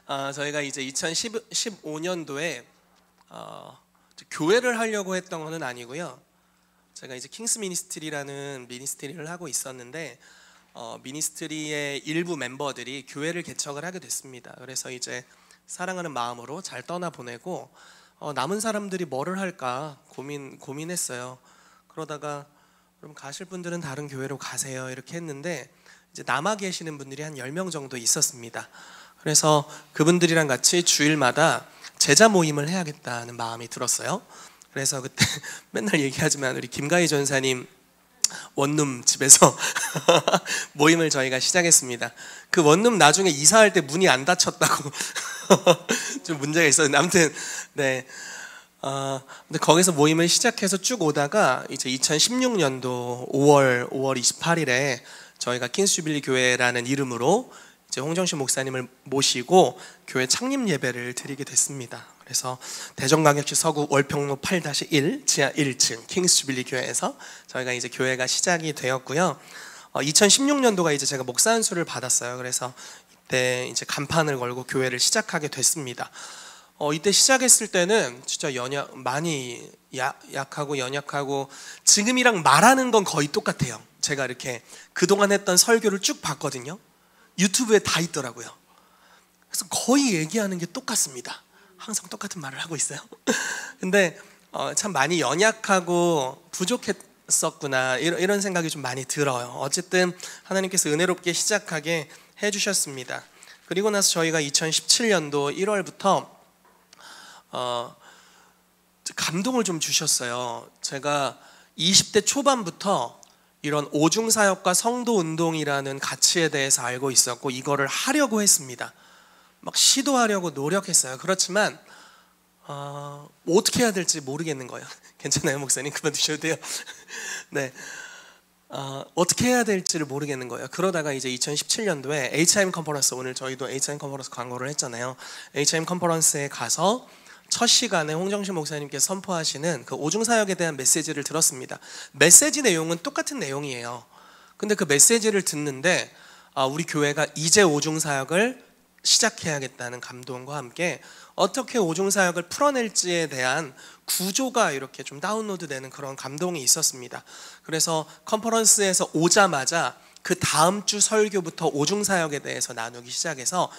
저희가 이제 2015년도에 교회를 하려고 했던 것은 아니고요. 제가 이제 킹스 미니스트리라는 미니스트리를 하고 있었는데 미니스트리의 일부 멤버들이 교회를 개척을 하게 됐습니다. 그래서 이제 사랑하는 마음으로 잘 떠나보내고 남은 사람들이 뭐를 할까 고민했어요. 그러다가 그럼 가실 분들은 다른 교회로 가세요 이렇게 했는데 이제 남아 계시는 분들이 한 10명 정도 있었습니다. 그래서 그분들이랑 같이 주일마다 제자 모임을 해야겠다는 마음이 들었어요. 그래서 그때 맨날 얘기하지만 우리 김가희 전사님 원룸 집에서 모임을 저희가 시작했습니다. 그 원룸 나중에 이사할 때 문이 안 닫혔다고 좀 문제가 있었는데 아무튼 네. 근데 거기서 모임을 시작해서 쭉 오다가 이제 2016년도 5월 28일에 저희가 킹스 주빌리 교회라는 이름으로 이제 홍정신 목사님을 모시고 교회 창립 예배를 드리게 됐습니다. 그래서 대전광역시 서구 월평로 8-1 지하 1층 킹스 주빌리 교회에서 저희가 이제 교회가 시작이 되었고요. 2016년도가 이제 제가 목사 안수를 받았어요. 그래서 이때 이제 간판을 걸고 교회를 시작하게 됐습니다. 이때 시작했을 때는 진짜 많이 약하고 연약하고 지금이랑 말하는 건 거의 똑같아요. 제가 이렇게 그동안 했던 설교를 쭉 봤거든요. 유튜브에 다 있더라고요. 그래서 거의 얘기하는 게 똑같습니다. 항상 똑같은 말을 하고 있어요. 근데 참 많이 연약하고 부족했었구나 이런 생각이 좀 많이 들어요. 어쨌든 하나님께서 은혜롭게 시작하게 해주셨습니다. 그리고 나서 저희가 2017년도 1월부터 감동을 좀 주셨어요. 제가 20대 초반부터 이런 오중사역과 성도운동이라는 가치에 대해서 알고 있었고 이거를 하려고 했습니다. 막 시도하려고 노력했어요. 그렇지만 어떻게 해야 될지 모르겠는 거예요. 괜찮아요 목사님? 그만두셔도 돼요. 네, 어떻게 해야 될지를 모르겠는 거예요. 그러다가 이제 2017년도에 HIM 컨퍼런스, 오늘 저희도 HIM 컨퍼런스 광고를 했잖아요. HIM 컨퍼런스에 가서 첫 시간에 홍정신 목사님께서 선포하시는 그 오중사역에 대한 메시지를 들었습니다. 메시지 내용은 똑같은 내용이에요. 근데 그 메시지를 듣는데 우리 교회가 이제 오중사역을 시작해야겠다는 감동과 함께 어떻게 오중사역을 풀어낼지에 대한 구조가 이렇게 좀 다운로드되는 그런 감동이 있었습니다. 그래서 컨퍼런스에서 오자마자 그 다음 주 설교부터 오중사역에 대해서 나누기 시작해서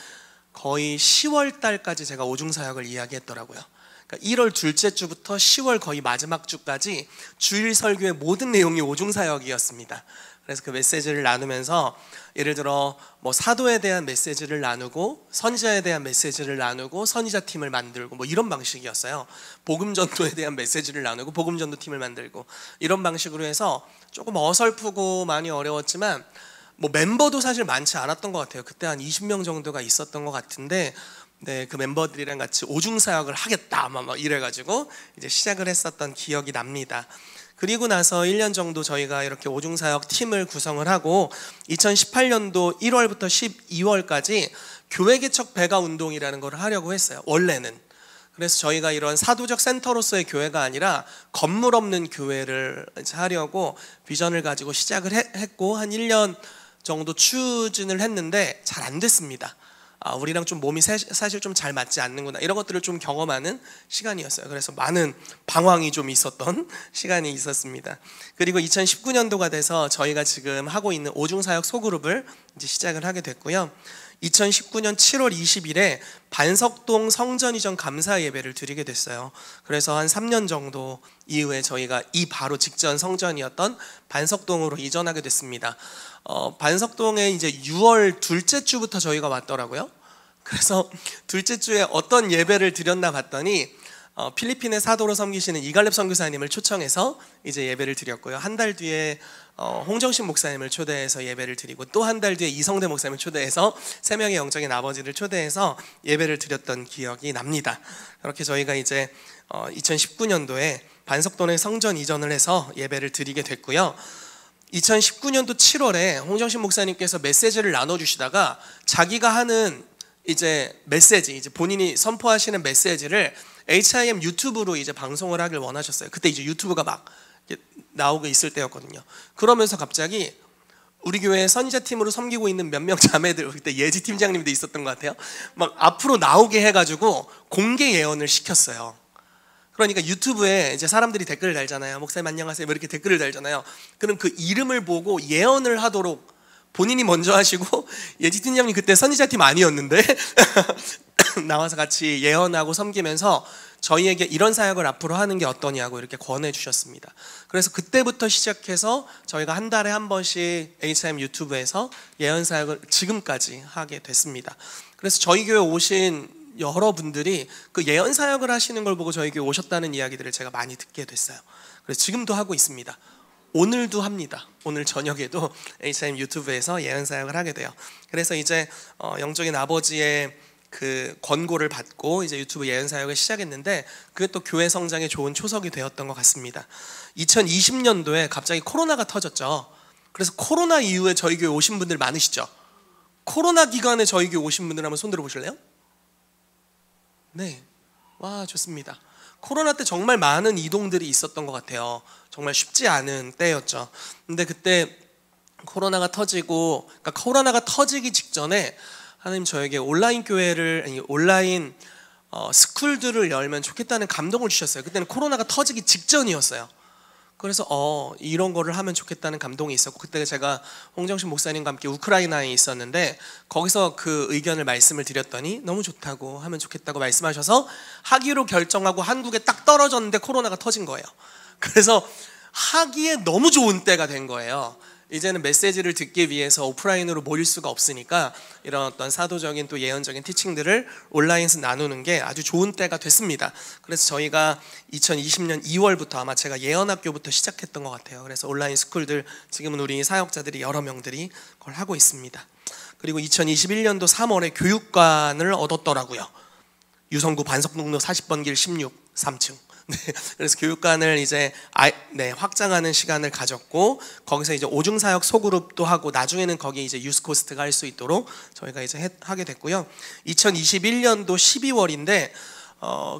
거의 10월 달까지 제가 오중사역을 이야기했더라고요. 그러니까 1월 둘째 주부터 10월 거의 마지막 주까지 주일 설교의 모든 내용이 오중사역이었습니다. 그래서 그 메시지를 나누면서 예를 들어 뭐 사도에 대한 메시지를 나누고 선지자에 대한 메시지를 나누고 선지자 팀을 만들고 뭐 이런 방식이었어요. 복음전도에 대한 메시지를 나누고 복음전도 팀을 만들고 이런 방식으로 해서 조금 어설프고 많이 어려웠지만 뭐 멤버도 사실 많지 않았던 것 같아요. 그때 한 20명 정도가 있었던 것 같은데 네, 그 멤버들이랑 같이 오중사역을 하겠다 막 이래가지고 이제 시작을 했었던 기억이 납니다. 그리고 나서 1년 정도 저희가 이렇게 오중사역 팀을 구성을 하고 2018년도 1월부터 12월까지 교회 개척 배가 운동이라는 걸 하려고 했어요. 원래는. 그래서 저희가 이런 사도적 센터로서의 교회가 아니라 건물 없는 교회를 하려고 비전을 가지고 시작을 했고 한 1년 정도 추진을 했는데 잘 안 됐습니다. 우리랑 좀 몸이 사실 좀 잘 맞지 않는구나 이런 것들을 좀 경험하는 시간이었어요. 그래서 많은 방황이 좀 있었던 시간이 있었습니다. 그리고 2019년도가 돼서 저희가 지금 하고 있는 오중사역 소그룹을 이제 시작을 하게 됐고요. 2019년 7월 20일에 반석동 성전 이전 감사 예배를 드리게 됐어요. 그래서 한 3년 정도 이후에 저희가 이 바로 직전 성전이었던 반석동으로 이전하게 됐습니다. 반석동에 이제 6월 둘째 주부터 저희가 왔더라고요. 그래서 둘째 주에 어떤 예배를 드렸나 봤더니 필리핀의 사도로 섬기시는 이갈렙 선교사님을 초청해서 이제 예배를 드렸고요. 한 달 뒤에 홍정신 목사님을 초대해서 예배를 드리고 또 한 달 뒤에 이성대 목사님을 초대해서 3명의 영적인 아버지를 초대해서 예배를 드렸던 기억이 납니다. 그렇게 저희가 이제 2019년도에 반석동에 성전 이전을 해서 예배를 드리게 됐고요. 2019년도 7월에 홍정신 목사님께서 메시지를 나눠주시다가 자기가 하는 이제 메시지, 이제 본인이 선포하시는 메시지를 HIM 유튜브로 이제 방송을 하길 원하셨어요. 그때 이제 유튜브가 막 나오고 있을 때였거든요. 그러면서 갑자기 우리 교회 선지자 팀으로 섬기고 있는 몇 명 자매들, 그때 예지 팀장님도 있었던 것 같아요. 막 앞으로 나오게 해가지고 공개 예언을 시켰어요. 그러니까 유튜브에 이제 사람들이 댓글을 달잖아요. 목사님 안녕하세요, 뭐 이렇게 댓글을 달잖아요. 그럼 그 이름을 보고 예언을 하도록 본인이 먼저 하시고, 예지 팀장님 그때 선지자 팀 아니었는데 나와서 같이 예언하고 섬기면서 저희에게 이런 사역을 앞으로 하는 게 어떠냐고 이렇게 권해 주셨습니다. 그래서 그때부터 시작해서 저희가 한 달에 한 번씩 HM 유튜브에서 예언 사역을 지금까지 하게 됐습니다. 그래서 저희 교회 오신 여러분들이 그 예언 사역을 하시는 걸 보고 저희 교회 오셨다는 이야기들을 제가 많이 듣게 됐어요. 그래서 지금도 하고 있습니다. 오늘도 합니다. 오늘 저녁에도 HM 유튜브에서 예언 사역을 하게 돼요. 그래서 이제 영적인 아버지의 그 권고를 받고 이제 유튜브 예언 사역을 시작했는데, 그게 또 교회 성장에 좋은 초석이 되었던 것 같습니다. 2020년도에 갑자기 코로나가 터졌죠. 그래서 코로나 이후에 저희 교회 오신 분들 많으시죠? 코로나 기간에 저희 교회 오신 분들 한번 손 들어 보실래요? 네, 와 좋습니다. 코로나 때 정말 많은 이동들이 있었던 것 같아요. 정말 쉽지 않은 때였죠. 근데 그때 코로나가 터지고, 그러니까 코로나가 터지기 직전에 하나님 저에게 온라인 교회를, 아니 온라인 스쿨들을 열면 좋겠다는 감동을 주셨어요. 그때는 코로나가 터지기 직전이었어요. 그래서 이런 거를 하면 좋겠다는 감동이 있었고, 그때 제가 홍정신 목사님과 함께 우크라이나에 있었는데 거기서 그 의견을 말씀을 드렸더니 너무 좋다고, 하면 좋겠다고 말씀하셔서 하기로 결정하고 한국에 딱 떨어졌는데 코로나가 터진 거예요. 그래서 하기에 너무 좋은 때가 된 거예요. 이제는 메시지를 듣기 위해서 오프라인으로 모일 수가 없으니까 이런 어떤 사도적인 또 예언적인 티칭들을 온라인에서 나누는 게 아주 좋은 때가 됐습니다. 그래서 저희가 2020년 2월부터 아마 제가 예언학교부터 시작했던 것 같아요. 그래서 온라인 스쿨들 지금은 우리 사역자들이 여러 명들이 그걸 하고 있습니다. 그리고 2021년도 3월에 교육관을 얻었더라고요. 유성구 반석북로 40번 길 16 3층. 네, 그래서 교육관을 이제 확장하는 시간을 가졌고, 거기서 이제 오중사역 소그룹도 하고, 나중에는 거기 이제 유스코스트가 할 수 있도록 저희가 이제 하게 됐고요. 2021년도 12월인데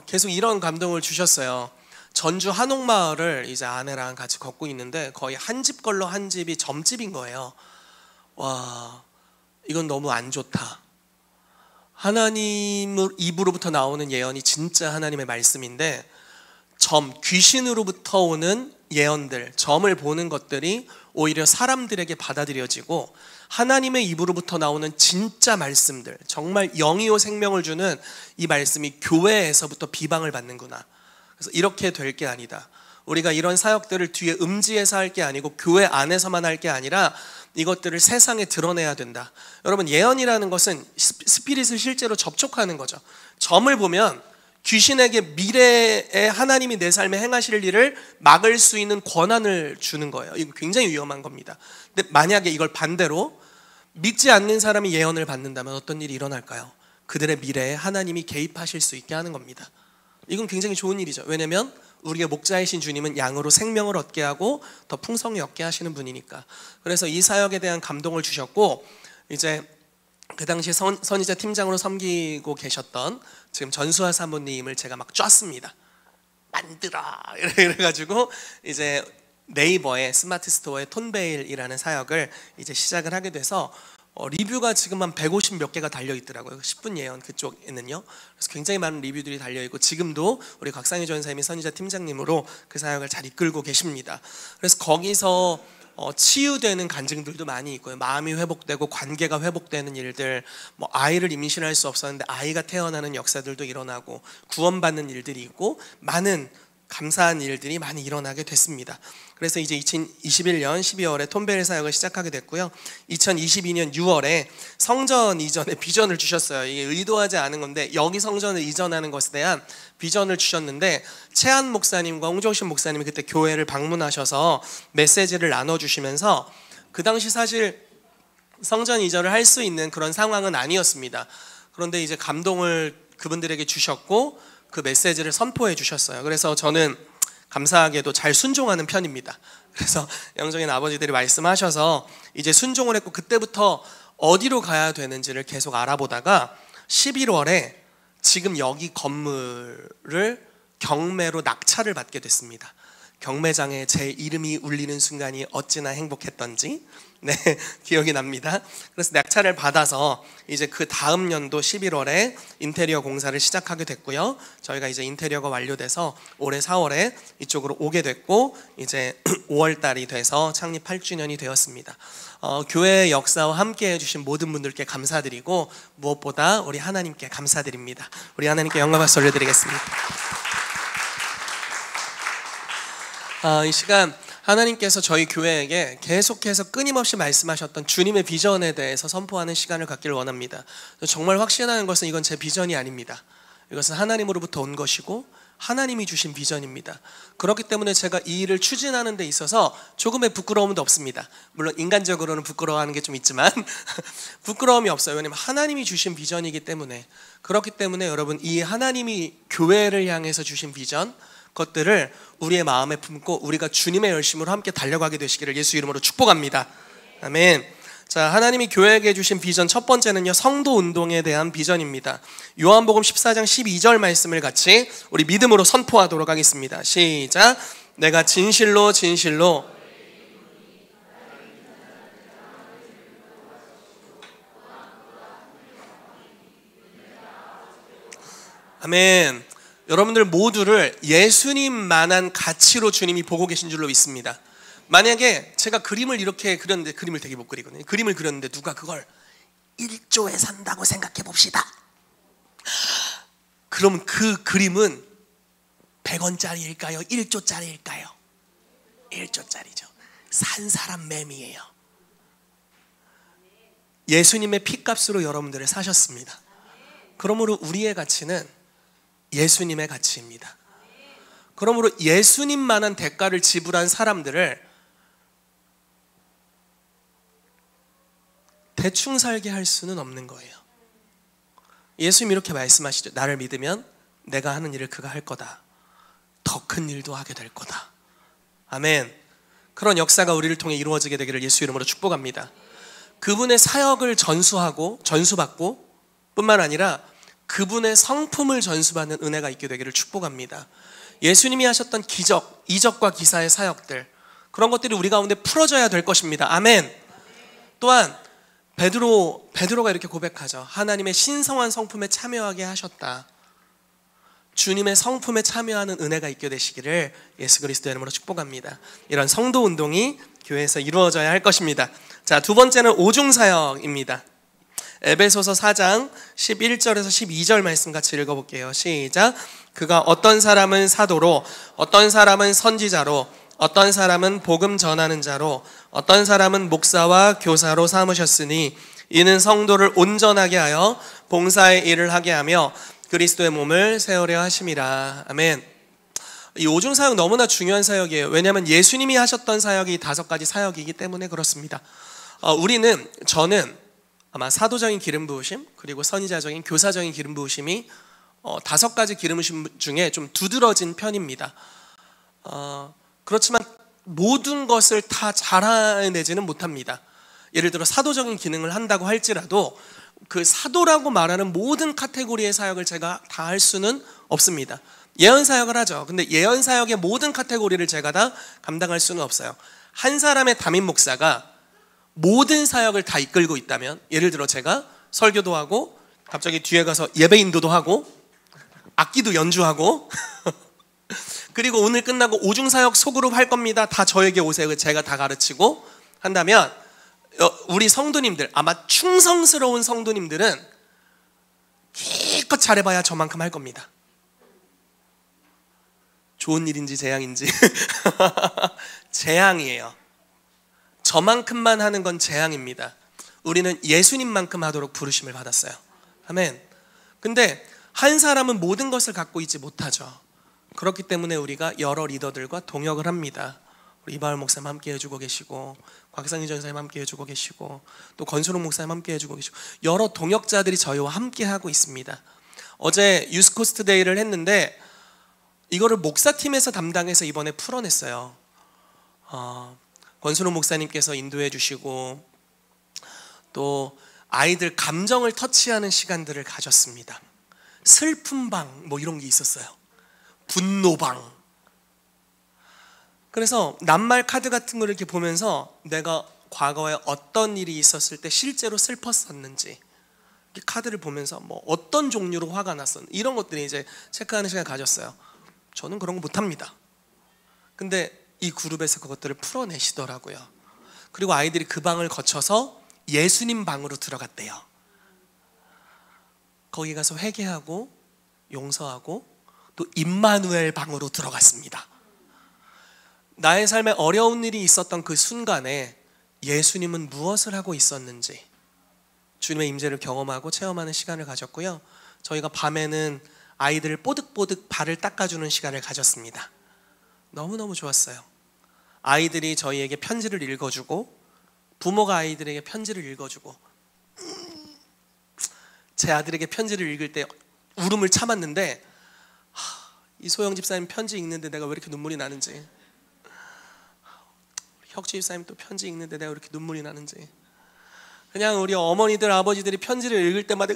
계속 이런 감동을 주셨어요. 전주 한옥마을을 이제 아내랑 같이 걷고 있는데 거의 한 집 걸러 한 집이 점집인 거예요. 와, 이건 너무 안 좋다. 하나님 입으로부터 나오는 예언이 진짜 하나님의 말씀인데, 귀신으로부터 오는 예언들, 점을 보는 것들이 오히려 사람들에게 받아들여지고, 하나님의 입으로부터 나오는 진짜 말씀들, 정말 영이요 생명을 주는 이 말씀이 교회에서부터 비방을 받는구나. 그래서 이렇게 될 게 아니다. 우리가 이런 사역들을 뒤에 음지에서 할 게 아니고 교회 안에서만 할 게 아니라 이것들을 세상에 드러내야 된다. 여러분, 예언이라는 것은 스피릿을 실제로 접촉하는 거죠. 점을 보면 귀신에게 미래에 하나님이 내 삶에 행하실 일을 막을 수 있는 권한을 주는 거예요. 이거 굉장히 위험한 겁니다. 근데 만약에 이걸 반대로 믿지 않는 사람이 예언을 받는다면 어떤 일이 일어날까요? 그들의 미래에 하나님이 개입하실 수 있게 하는 겁니다. 이건 굉장히 좋은 일이죠. 왜냐하면 우리의 목자이신 주님은 양으로 생명을 얻게 하고 더 풍성히 얻게 하시는 분이니까. 그래서 이 사역에 대한 감동을 주셨고, 이제 그 당시 선지자 팀장으로 섬기고 계셨던 지금 전수아 사모님을 제가 막 쐈습니다. 만들어 이래가지고 이제 네이버의 스마트 스토어의 톤베일이라는 사역을 이제 시작을 하게 돼서 리뷰가 지금 한 150 몇 개가 달려 있더라고요. 10분 예언 그쪽에는요. 그래서 굉장히 많은 리뷰들이 달려 있고, 지금도 우리 곽상희 전사님이 선지자 팀장님으로 그 사역을 잘 이끌고 계십니다. 그래서 거기서 치유되는 간증들도 많이 있고요. 마음이 회복되고 관계가 회복되는 일들, 뭐 아이를 임신할 수 없었는데 아이가 태어나는 역사들도 일어나고, 구원받는 일들이 있고, 많은 감사한 일들이 많이 일어나게 됐습니다. 그래서 이제 2021년 12월에 톤베일 사역을 시작하게 됐고요. 2022년 6월에 성전 이전에 비전을 주셨어요. 이게 의도하지 않은 건데, 여기 성전을 이전하는 것에 대한 비전을 주셨는데, 최한 목사님과 홍정신 목사님이 그때 교회를 방문하셔서 메시지를 나눠주시면서, 그 당시 사실 성전 이전을 할 수 있는 그런 상황은 아니었습니다. 그런데 이제 감동을 그분들에게 주셨고 그 메시지를 선포해 주셨어요. 그래서 저는 감사하게도 잘 순종하는 편입니다. 그래서 영적인 아버지들이 말씀하셔서 이제 순종을 했고, 그때부터 어디로 가야 되는지를 계속 알아보다가 11월에 지금 여기 건물을 경매로 낙찰을 받게 됐습니다. 경매장에 제 이름이 울리는 순간이 어찌나 행복했던지, 네, 기억이 납니다. 그래서 낙찰을 받아서 이제 그 다음 연도 11월에 인테리어 공사를 시작하게 됐고요. 저희가 이제 인테리어가 완료돼서 올해 4월에 이쪽으로 오게 됐고 이제 5월 달이 돼서 창립 8주년이 되었습니다. 교회의 역사와 함께 해주신 모든 분들께 감사드리고 무엇보다 우리 하나님께 감사드립니다. 우리 하나님께 영광 박수 올려드리겠습니다. 이 시간 하나님께서 저희 교회에게 계속해서 끊임없이 말씀하셨던 주님의 비전에 대해서 선포하는 시간을 갖기를 원합니다. 정말 확신하는 것은 이건 제 비전이 아닙니다. 이것은 하나님으로부터 온 것이고 하나님이 주신 비전입니다. 그렇기 때문에 제가 이 일을 추진하는 데 있어서 조금의 부끄러움도 없습니다. 물론 인간적으로는 부끄러워하는 게 좀 있지만 부끄러움이 없어요. 왜냐하면 하나님이 주신 비전이기 때문에. 그렇기 때문에 여러분, 이 하나님이 교회를 향해서 주신 비전, 것들을 우리의 마음에 품고 우리가 주님의 열심으로 함께 달려가게 되시기를 예수 이름으로 축복합니다. 아멘. 자, 하나님이 교회에게 주신 비전 첫 번째는요, 성도 운동에 대한 비전입니다. 요한복음 14장 12절 말씀을 같이 우리 믿음으로 선포하도록 하겠습니다. 시작. 내가 진실로 진실로 아멘. 여러분들 모두를 예수님만한 가치로 주님이 보고 계신 줄로 믿습니다. 만약에 제가 그림을 이렇게 그렸는데, 그림을 되게 못 그리거든요. 그림을 그렸는데 누가 그걸 1조에 산다고 생각해 봅시다. 그러면 그 그림은 100원짜리일까요? 1조짜리일까요? 1조짜리죠. 산 사람 맴이에요. 예수님의 피값으로 여러분들을 사셨습니다. 그러므로 우리의 가치는 예수님의 가치입니다. 그러므로 예수님만한 대가를 지불한 사람들을 대충 살게 할 수는 없는 거예요. 예수님 이렇게 말씀하시죠. 나를 믿으면 내가 하는 일을 그가 할 거다. 더 큰 일도 하게 될 거다. 아멘. 그런 역사가 우리를 통해 이루어지게 되기를 예수 이름으로 축복합니다. 그분의 사역을 전수받고 뿐만 아니라 그분의 성품을 전수받는 은혜가 있게 되기를 축복합니다. 예수님이 하셨던 기적, 이적과 기사의 사역들, 그런 것들이 우리 가운데 풀어져야 될 것입니다. 아멘. 또한 베드로가 이렇게 고백하죠. 하나님의 신성한 성품에 참여하게 하셨다. 주님의 성품에 참여하는 은혜가 있게 되시기를 예수 그리스도의 이름으로 축복합니다. 이런 성도 운동이 교회에서 이루어져야 할 것입니다. 자, 두 번째는 오중사역입니다. 에베소서 4장 11절에서 12절 말씀 같이 읽어볼게요. 시작. 그가 어떤 사람은 사도로, 어떤 사람은 선지자로, 어떤 사람은 복음 전하는 자로, 어떤 사람은 목사와 교사로 삼으셨으니 이는 성도를 온전하게 하여 봉사의 일을 하게 하며 그리스도의 몸을 세우려 하심이라. 아멘. 이 오중사역 너무나 중요한 사역이에요. 왜냐하면 예수님이 하셨던 사역이 5가지 사역이기 때문에 그렇습니다. 저는 아마 사도적인 기름 부으심, 그리고 선지자적인 교사적인 기름 부으심이 5가지 기름 부으심 중에 좀 두드러진 편입니다. 그렇지만 모든 것을 다 잘해내지는 못합니다. 예를 들어 사도적인 기능을 한다고 할지라도 그 사도라고 말하는 모든 카테고리의 사역을 제가 다 할 수는 없습니다. 예언 사역을 하죠. 근데 예언 사역의 모든 카테고리를 제가 다 감당할 수는 없어요. 한 사람의 담임 목사가 모든 사역을 다 이끌고 있다면, 예를 들어 제가 설교도 하고 갑자기 뒤에 가서 예배 인도도 하고 악기도 연주하고 그리고 오늘 끝나고 오중사역 소그룹 할 겁니다. 다 저에게 오세요. 제가 다 가르치고 한다면 우리 성도님들, 아마 충성스러운 성도님들은 기껏 잘해봐야 저만큼 할 겁니다. 좋은 일인지 재앙인지 재앙이에요. 저만큼만 하는 건 재앙입니다. 우리는 예수님만큼 하도록 부르심을 받았어요. 아멘. 근데 한 사람은 모든 것을 갖고 있지 못하죠. 그렇기 때문에 우리가 여러 리더들과 동역을 합니다. 우리 이바울 목사님 함께 해주고 계시고, 곽상희 전사님 함께 해주고 계시고, 또 권순홍 목사님 함께 해주고 계시고, 여러 동역자들이 저희와 함께 하고 있습니다. 어제 유스코스트 데이를 했는데 이거를 목사팀에서 담당해서 이번에 풀어냈어요. 권순홍 목사님께서 인도해 주시고, 또 아이들 감정을 터치하는 시간들을 가졌습니다. 슬픔방 뭐 이런 게 있었어요. 분노방. 그래서 낱말 카드 같은 걸 이렇게 보면서 내가 과거에 어떤 일이 있었을 때 실제로 슬펐었는지, 카드를 보면서 뭐 어떤 종류로 화가 났었는지 이런 것들이 이제 체크하는 시간을 가졌어요. 저는 그런 거 못합니다. 근데 이 그룹에서 그것들을 풀어내시더라고요. 그리고 아이들이 그 방을 거쳐서 예수님 방으로 들어갔대요. 거기 가서 회개하고 용서하고 또 임마누엘 방으로 들어갔습니다. 나의 삶에 어려운 일이 있었던 그 순간에 예수님은 무엇을 하고 있었는지 주님의 임재를 경험하고 체험하는 시간을 가졌고요. 저희가 밤에는 아이들을 뽀득뽀득 발을 닦아주는 시간을 가졌습니다. 너무너무 좋았어요. 아이들이 저희에게 편지를 읽어주고 부모가 아이들에게 편지를 읽어주고, 제 아들에게 편지를 읽을 때 울음을 참았는데 이 소영 집사님 편지 읽는데 내가 왜 이렇게 눈물이 나는지, 혁지 집사님 또 편지 읽는데 내가 왜 이렇게 눈물이 나는지, 그냥 우리 어머니들 아버지들이 편지를 읽을 때마다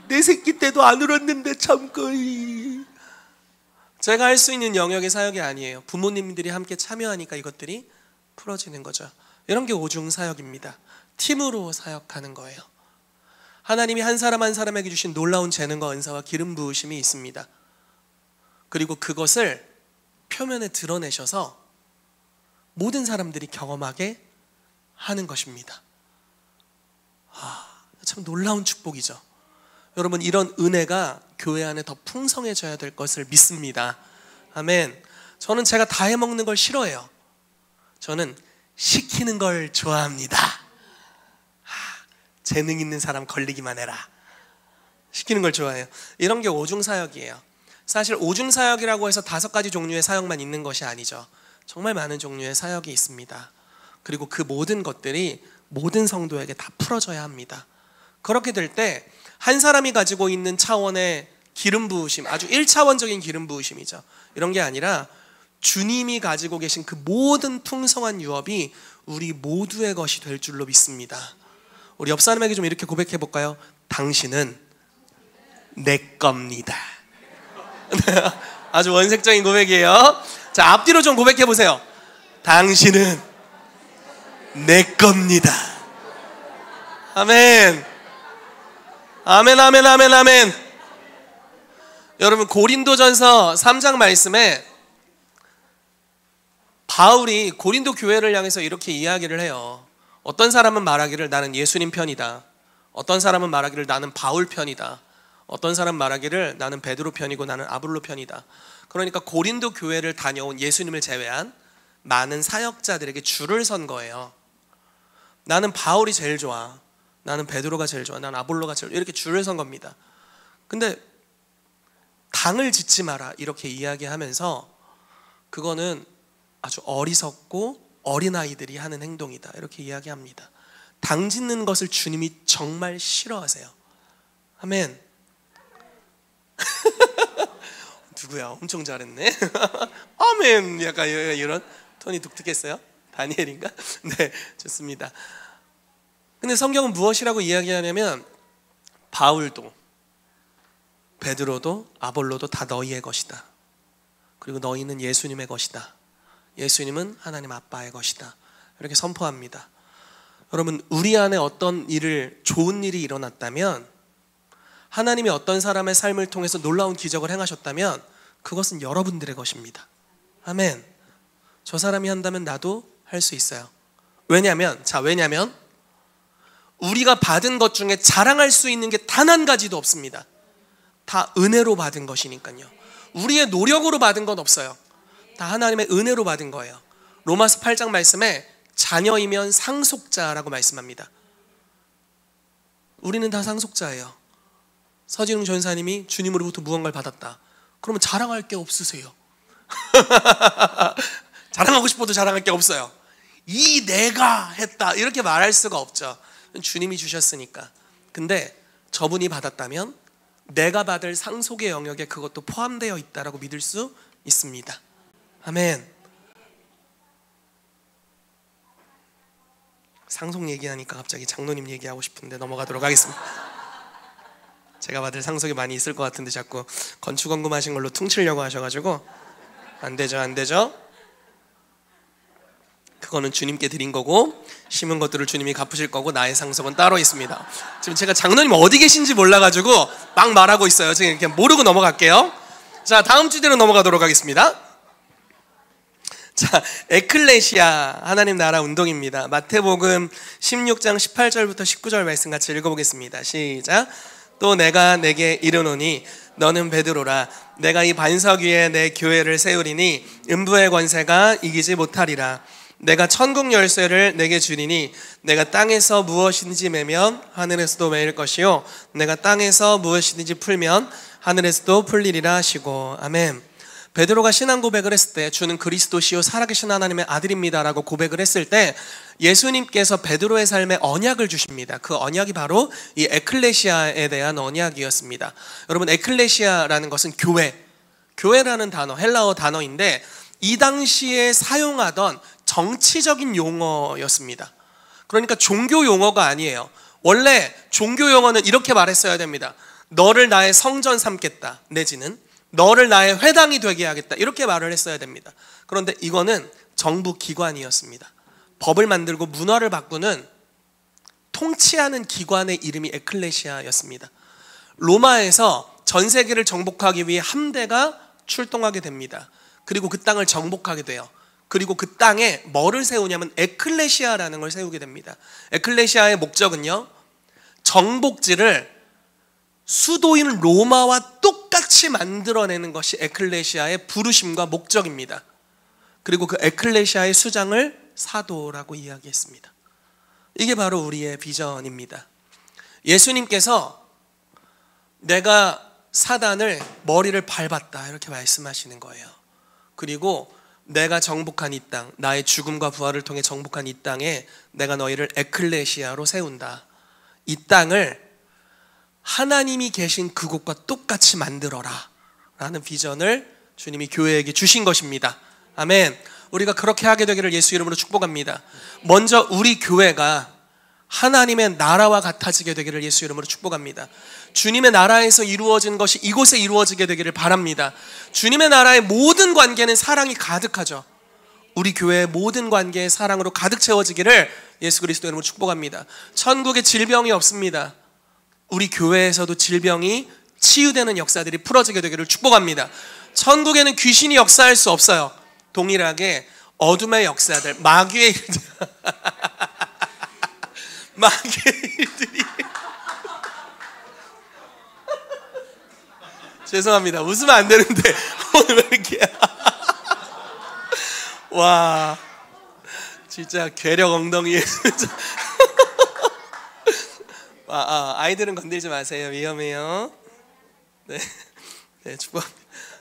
내 새끼 때도 안 울었는데 참고. 제가 할 수 있는 영역의 사역이 아니에요. 부모님들이 함께 참여하니까 이것들이 풀어지는 거죠. 이런 게 오중 사역입니다. 팀으로 사역하는 거예요. 하나님이 한 사람 한 사람에게 주신 놀라운 재능과 은사와 기름 부으심이 있습니다. 그리고 그것을 표면에 드러내셔서 모든 사람들이 경험하게 하는 것입니다. 참 놀라운 축복이죠. 여러분, 이런 은혜가 교회 안에 더 풍성해져야 될 것을 믿습니다. 아멘. 저는 제가 다 해먹는 걸 싫어해요. 저는 시키는 걸 좋아합니다. 재능 있는 사람 걸리기만 해라. 시키는 걸 좋아해요. 이런 게 오중사역이에요. 사실 오중사역이라고 해서 5가지 종류의 사역만 있는 것이 아니죠. 정말 많은 종류의 사역이 있습니다. 그리고 그 모든 것들이 모든 성도에게 다 풀어져야 합니다. 그렇게 될 때 한 사람이 가지고 있는 차원의 기름 부으심, 아주 1차원적인 기름 부으심이죠. 이런 게 아니라 주님이 가지고 계신 그 모든 풍성한 유업이 우리 모두의 것이 될 줄로 믿습니다. 우리 옆 사람에게 좀 이렇게 고백해 볼까요? 당신은 내 겁니다. 아주 원색적인 고백이에요. 자, 앞뒤로 좀 고백해 보세요. 당신은 내 겁니다. 아멘. 아멘, 아멘, 아멘, 아멘. 여러분, 고린도전서 3장 말씀에 바울이 고린도 교회를 향해서 이렇게 이야기를 해요. 어떤 사람은 말하기를 나는 예수님 편이다. 어떤 사람은 말하기를 나는 바울 편이다. 어떤 사람은 말하기를 나는 베드로 편이고 나는 아볼로 편이다. 그러니까 고린도 교회를 다녀온 예수님을 제외한 많은 사역자들에게 줄을 선 거예요. 나는 바울이 제일 좋아. 나는 베드로가 제일 좋아. 나는 아볼로가 제일 좋아. 이렇게 줄을 선 겁니다. 근데 당을 짓지 마라 이렇게 이야기하면서 그거는 아주 어리석고 어린아이들이 하는 행동이다 이렇게 이야기합니다. 당 짓는 것을 주님이 정말 싫어하세요. 아멘. 누구야? 엄청 잘했네. 아멘. 약간 이런 톤이 독특했어요. 다니엘인가? 네, 좋습니다. 근데 성경은 무엇이라고 이야기하냐면 바울도 베드로도 아볼로도 다 너희의 것이다. 그리고 너희는 예수님의 것이다. 예수님은 하나님 아빠의 것이다. 이렇게 선포합니다. 여러분, 우리 안에 어떤 좋은 일이 일어났다면, 하나님이 어떤 사람의 삶을 통해서 놀라운 기적을 행하셨다면 그것은 여러분들의 것입니다. 아멘. 저 사람이 한다면 나도 할 수 있어요. 왜냐면 우리가 받은 것 중에 자랑할 수 있는 게 단 한 가지도 없습니다. 다 은혜로 받은 것이니까요. 우리의 노력으로 받은 건 없어요. 다 하나님의 은혜로 받은 거예요. 로마서 8장 말씀에 자녀이면 상속자라고 말씀합니다. 우리는 다 상속자예요. 서진웅 전사님이 주님으로부터 무언가를 받았다. 그러면 자랑할 게 없으세요. 자랑하고 싶어도 자랑할 게 없어요. 이 내가 했다 이렇게 말할 수가 없죠. 주님이 주셨으니까. 근데 저분이 받았다면 내가 받을 상속의 영역에 그것도 포함되어 있다라고 믿을 수 있습니다. 아멘. 상속 얘기하니까 갑자기 장로님 얘기하고 싶은데 넘어가도록 하겠습니다. 제가 받을 상속이 많이 있을 것 같은데 자꾸 건축원금하신 걸로 퉁치려고 하셔가지고 안 되죠. 그거는 주님께 드린 거고 심은 것들을 주님이 갚으실 거고 나의 상속은 따로 있습니다. 지금 제가 장로님 어디 계신지 몰라가지고 막 말하고 있어요. 지금 이렇게 모르고 넘어갈게요. 자, 다음 주제로 넘어가도록 하겠습니다. 자, 에클레시아 하나님 나라 운동입니다. 마태복음 16장 18절부터 19절 말씀 같이 읽어보겠습니다. 시작. 또 내가 내게 이르노니 너는 베드로라. 내가 이 반석 위에 내 교회를 세우리니 음부의 권세가 이기지 못하리라. 내가 천국 열쇠를 내게 주리니 내가 땅에서 무엇이든지 매면 하늘에서도 매일 것이요 내가 땅에서 무엇이든지 풀면 하늘에서도 풀리리라 하시고. 아멘. 베드로가 신앙 고백을 했을 때 주는 그리스도시요 살아계신 하나님의 아들입니다라고 고백을 했을 때 예수님께서 베드로의 삶에 언약을 주십니다. 그 언약이 바로 이 에클레시아에 대한 언약이었습니다. 여러분, 에클레시아라는 것은 교회라는 단어, 헬라어 단어인데 이 당시에 사용하던 정치적인 용어였습니다. 그러니까 종교 용어가 아니에요. 원래 종교 용어는 이렇게 말했어야 됩니다. 너를 나의 성전 삼겠다, 내지는 너를 나의 회당이 되게 하겠다, 이렇게 말을 했어야 됩니다. 그런데 이거는 정부 기관이었습니다. 법을 만들고 문화를 바꾸는 통치하는 기관의 이름이 에클레시아였습니다. 로마에서 전 세계를 정복하기 위해 함대가 출동하게 됩니다. 그리고 그 땅을 정복하게 돼요. 그리고 그 땅에 뭐를 세우냐면 에클레시아라는 걸 세우게 됩니다. 에클레시아의 목적은요, 정복지를 수도인 로마와 똑같이 만들어내는 것이 에클레시아의 부르심과 목적입니다. 그리고 그 에클레시아의 수장을 사도라고 이야기했습니다. 이게 바로 우리의 비전입니다. 예수님께서 내가 사단을 머리를 밟았다, 이렇게 말씀하시는 거예요. 그리고 내가 정복한 이 땅, 나의 죽음과 부활을 통해 정복한 이 땅에 내가 너희를 에클레시아로 세운다. 이 땅을 하나님이 계신 그곳과 똑같이 만들어라 라는 비전을 주님이 교회에게 주신 것입니다. 아멘. 우리가 그렇게 하게 되기를 예수 이름으로 축복합니다. 먼저 우리 교회가 하나님의 나라와 같아지게 되기를 예수 이름으로 축복합니다. 주님의 나라에서 이루어진 것이 이곳에 이루어지게 되기를 바랍니다. 주님의 나라의 모든 관계는 사랑이 가득하죠. 우리 교회의 모든 관계에 사랑으로 가득 채워지기를 예수 그리스도 이름으로 축복합니다. 천국에 질병이 없습니다. 우리 교회에서도 질병이 치유되는 역사들이 풀어지게 되기를 축복합니다. 천국에는 귀신이 역사할 수 없어요. 동일하게 어둠의 역사들, 마귀의 일들 마귀의 일들이 죄송합니다. 웃으면 안 되는데 오늘 왜 이렇게 와, 진짜 괴력 엉덩이에 아이들은 건들지 마세요. 위험해요. 네, 네, 축복합니다.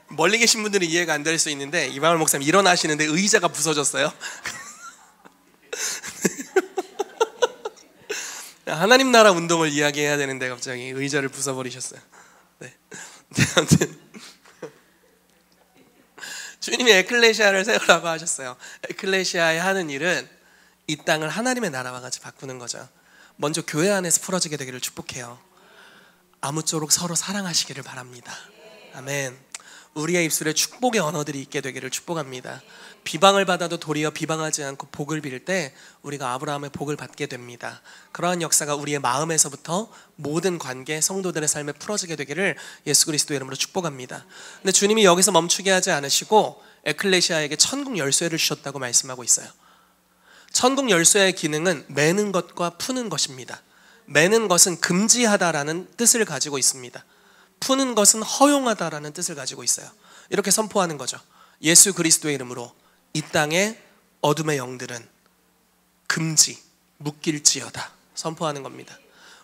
멀리 계신 분들은 이해가 안 될 수 있는데 이방울 목사님 일어나시는데 의자가 부서졌어요. 하나님 나라 운동을 이야기해야 되는데 갑자기 의자를 부숴버리셨어요. 네. 아무튼 주님이 에클레시아를 세우라고 하셨어요. 에클레시아의 하는 일은 이 땅을 하나님의 나라와 같이 바꾸는 거죠. 먼저 교회 안에서 풀어지게 되기를 축복해요. 아무쪼록 서로 사랑하시기를 바랍니다. 아멘. 우리의 입술에 축복의 언어들이 있게 되기를 축복합니다. 비방을 받아도 도리어 비방하지 않고 복을 빌 때 우리가 아브라함의 복을 받게 됩니다. 그러한 역사가 우리의 마음에서부터 모든 관계, 성도들의 삶에 풀어지게 되기를 예수 그리스도 이름으로 축복합니다. 근데 주님이 여기서 멈추게 하지 않으시고 에클레시아에게 천국 열쇠를 주셨다고 말씀하고 있어요. 천국 열쇠의 기능은 매는 것과 푸는 것입니다. 매는 것은 금지하다라는 뜻을 가지고 있습니다. 푸는 것은 허용하다라는 뜻을 가지고 있어요. 이렇게 선포하는 거죠. 예수 그리스도의 이름으로 이 땅의 어둠의 영들은 금지, 묶일지어다 선포하는 겁니다.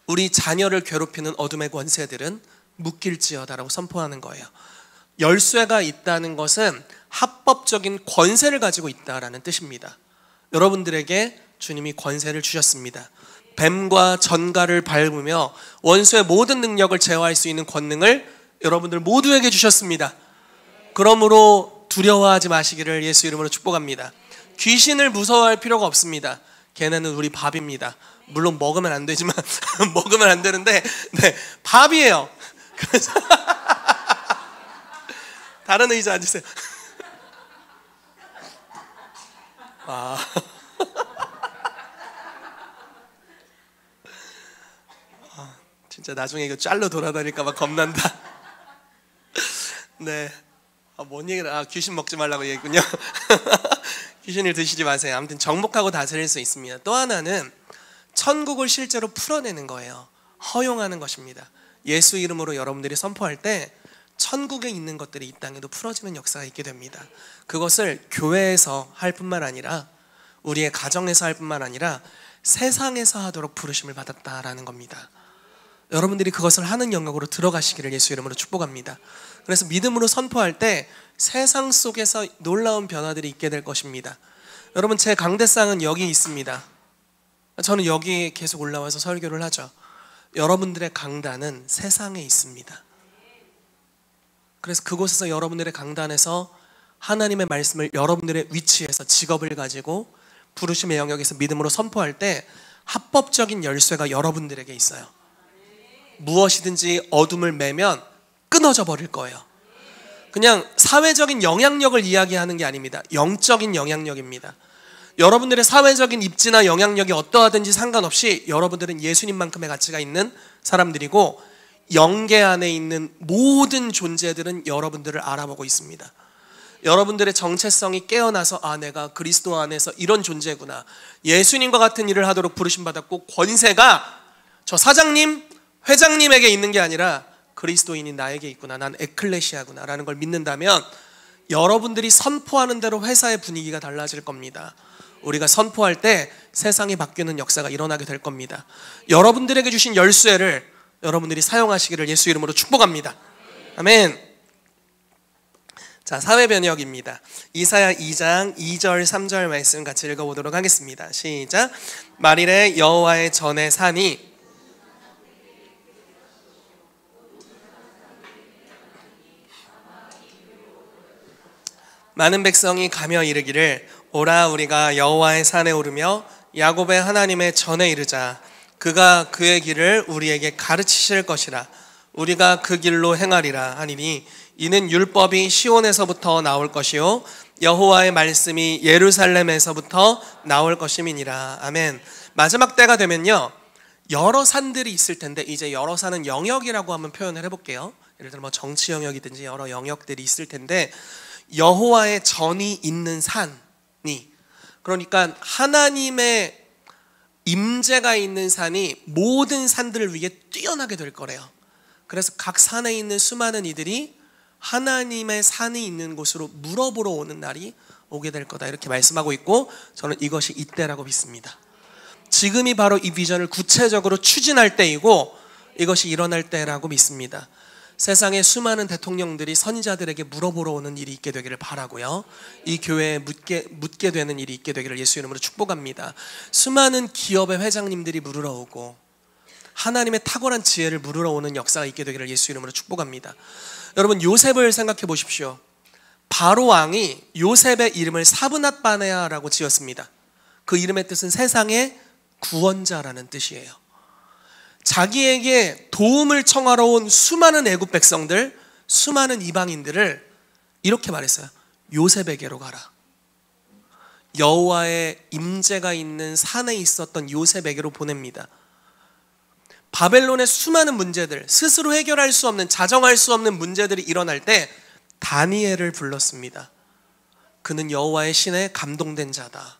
우리 자녀를 괴롭히는 어둠의 권세들은 묶일지어다라고 선포하는 거예요. 열쇠가 있다는 것은 합법적인 권세를 가지고 있다라는 뜻입니다. 여러분들에게 주님이 권세를 주셨습니다. 뱀과 전갈을 밟으며 원수의 모든 능력을 제어할 수 있는 권능을 여러분들 모두에게 주셨습니다. 그러므로 두려워하지 마시기를 예수 이름으로 축복합니다. 귀신을 무서워할 필요가 없습니다. 걔네는 우리 밥입니다. 물론 먹으면 안 되지만 먹으면 안 되는데 네, 밥이에요. 그래서 다른 의자 앉으세요. 진짜 나중에 이거 짤로 돌아다닐까 봐 겁난다. 네. 뭔 얘기를, 귀신 먹지 말라고 얘기군요. 귀신을 드시지 마세요. 아무튼 정복하고 다스릴 수 있습니다. 또 하나는 천국을 실제로 풀어내는 거예요. 허용하는 것입니다. 예수 이름으로 여러분들이 선포할 때 천국에 있는 것들이 이 땅에도 풀어지는 역사가 있게 됩니다. 그것을 교회에서 할 뿐만 아니라 우리의 가정에서 할 뿐만 아니라 세상에서 하도록 부르심을 받았다라는 겁니다. 여러분들이 그것을 하는 영역으로 들어가시기를 예수 이름으로 축복합니다. 그래서 믿음으로 선포할 때 세상 속에서 놀라운 변화들이 있게 될 것입니다. 여러분, 제 강대상은 여기 있습니다. 저는 여기에 계속 올라와서 설교를 하죠. 여러분들의 강단은 세상에 있습니다. 그래서 그곳에서 여러분들의 강단에서 하나님의 말씀을 여러분들의 위치에서 직업을 가지고 부르심의 영역에서 믿음으로 선포할 때 합법적인 열쇠가 여러분들에게 있어요. 무엇이든지 어둠을 매면 끊어져 버릴 거예요. 그냥 사회적인 영향력을 이야기하는 게 아닙니다. 영적인 영향력입니다. 여러분들의 사회적인 입지나 영향력이 어떠하든지 상관없이 여러분들은 예수님만큼의 가치가 있는 사람들이고 영계 안에 있는 모든 존재들은 여러분들을 알아보고 있습니다. 여러분들의 정체성이 깨어나서 내가 그리스도 안에서 이런 존재구나, 예수님과 같은 일을 하도록 부르심받았고 권세가 저 사장님, 회장님에게 있는 게 아니라 그리스도인이 나에게 있구나, 난 에클레시아구나 라는 걸 믿는다면 여러분들이 선포하는 대로 회사의 분위기가 달라질 겁니다. 우리가 선포할 때 세상이 바뀌는 역사가 일어나게 될 겁니다. 여러분들에게 주신 열쇠를 여러분들이 사용하시기를 예수 이름으로 축복합니다. 아멘. 자, 사회 변혁입니다. 이사야 2장 2절 3절 말씀 같이 읽어보도록 하겠습니다. 시작. 만일에 여호와의 전에 산이 많은 백성이 가며 이르기를 오라 우리가 여호와의 산에 오르며 야곱의 하나님의 전에 이르자. 그가 그의 길을 우리에게 가르치실 것이라. 우리가 그 길로 행하리라 하니니 이는 율법이 시온에서부터 나올 것이요 여호와의 말씀이 예루살렘에서부터 나올 것임이니라. 아멘. 마지막 때가 되면요, 여러 산들이 있을 텐데, 이제 여러 산은 영역이라고 한번 표현을 해볼게요. 예를 들어 정치 영역이든지 여러 영역들이 있을 텐데, 여호와의 전이 있는 산이, 그러니까 하나님의 임재가 있는 산이 모든 산들을 위해 뛰어나게 될 거래요. 그래서 각 산에 있는 수많은 이들이 하나님의 산이 있는 곳으로 물어보러 오는 날이 오게 될 거다, 이렇게 말씀하고 있고, 저는 이것이 이때라고 믿습니다. 지금이 바로 이 비전을 구체적으로 추진할 때이고 이것이 일어날 때라고 믿습니다. 세상의 수많은 대통령들이 선지자들에게 물어보러 오는 일이 있게 되기를 바라고요. 이 교회에 묻게 되는 일이 있게 되기를 예수 이름으로 축복합니다. 수많은 기업의 회장님들이 물으러 오고 하나님의 탁월한 지혜를 물으러 오는 역사가 있게 되기를 예수 이름으로 축복합니다. 여러분, 요셉을 생각해 보십시오. 바로 왕이 요셉의 이름을 사브낫 바네아라고 지었습니다. 그 이름의 뜻은 세상의 구원자라는 뜻이에요. 자기에게 도움을 청하러 온 수많은 애굽 백성들, 수많은 이방인들을 이렇게 말했어요. 요셉에게로 가라. 여호와의 임재가 있는 산에 있었던 요셉에게로 보냅니다. 바벨론의 수많은 문제들, 스스로 해결할 수 없는, 자정할 수 없는 문제들이 일어날 때 다니엘을 불렀습니다. 그는 여호와의 신에 감동된 자다.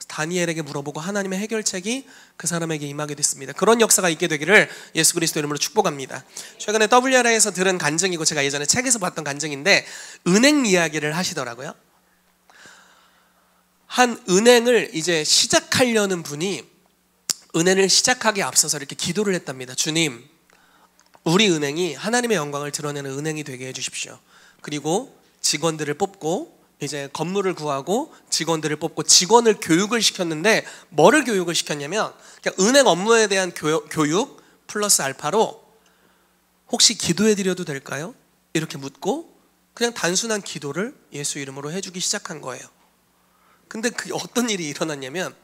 다니엘에게 물어보고 하나님의 해결책이 그 사람에게 임하게 됐습니다. 그런 역사가 있게 되기를 예수 그리스도 이름으로 축복합니다. 최근에 WRA에서 들은 간증이고 제가 예전에 책에서 봤던 간증인데, 은행 이야기를 하시더라고요. 한 은행을 이제 시작하려는 분이 은행을 시작하기에 앞서서 이렇게 기도를 했답니다. 주님, 우리 은행이 하나님의 영광을 드러내는 은행이 되게 해주십시오. 그리고 직원들을 뽑고 이제 건물을 구하고 직원들을 뽑고 직원을 교육을 시켰는데, 뭐를 교육을 시켰냐면 그냥 은행 업무에 대한 교육 플러스 알파로 혹시 기도해드려도 될까요? 이렇게 묻고 그냥 단순한 기도를 예수 이름으로 해주기 시작한 거예요. 근데 그 어떤 일이 일어났냐면,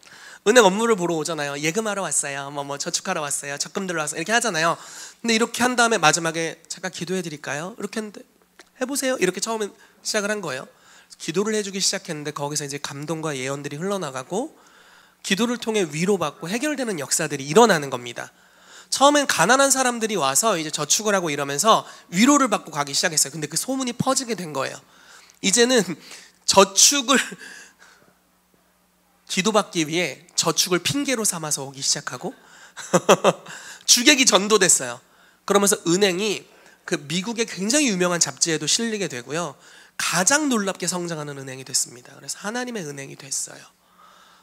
은행 업무를 보러 오잖아요. 예금하러 왔어요. 뭐 저축하러 왔어요. 적금 들러 왔어요. 이렇게 하잖아요. 근데 이렇게 한 다음에 마지막에 잠깐 기도해드릴까요? 이렇게 했는데 해보세요. 이렇게 처음에 시작을 한 거예요. 기도를 해주기 시작했는데 거기서 이제 감동과 예언들이 흘러나가고 기도를 통해 위로받고 해결되는 역사들이 일어나는 겁니다. 처음엔 가난한 사람들이 와서 이제 저축을 하고 이러면서 위로를 받고 가기 시작했어요. 근데 그 소문이 퍼지게 된 거예요. 이제는 저축을 기도받기 위해 저축을 핑계로 삼아서 오기 시작하고 주객이 전도됐어요. 그러면서 은행이 그 미국의 굉장히 유명한 잡지에도 실리게 되고요. 가장 놀랍게 성장하는 은행이 됐습니다. 그래서 하나님의 은행이 됐어요.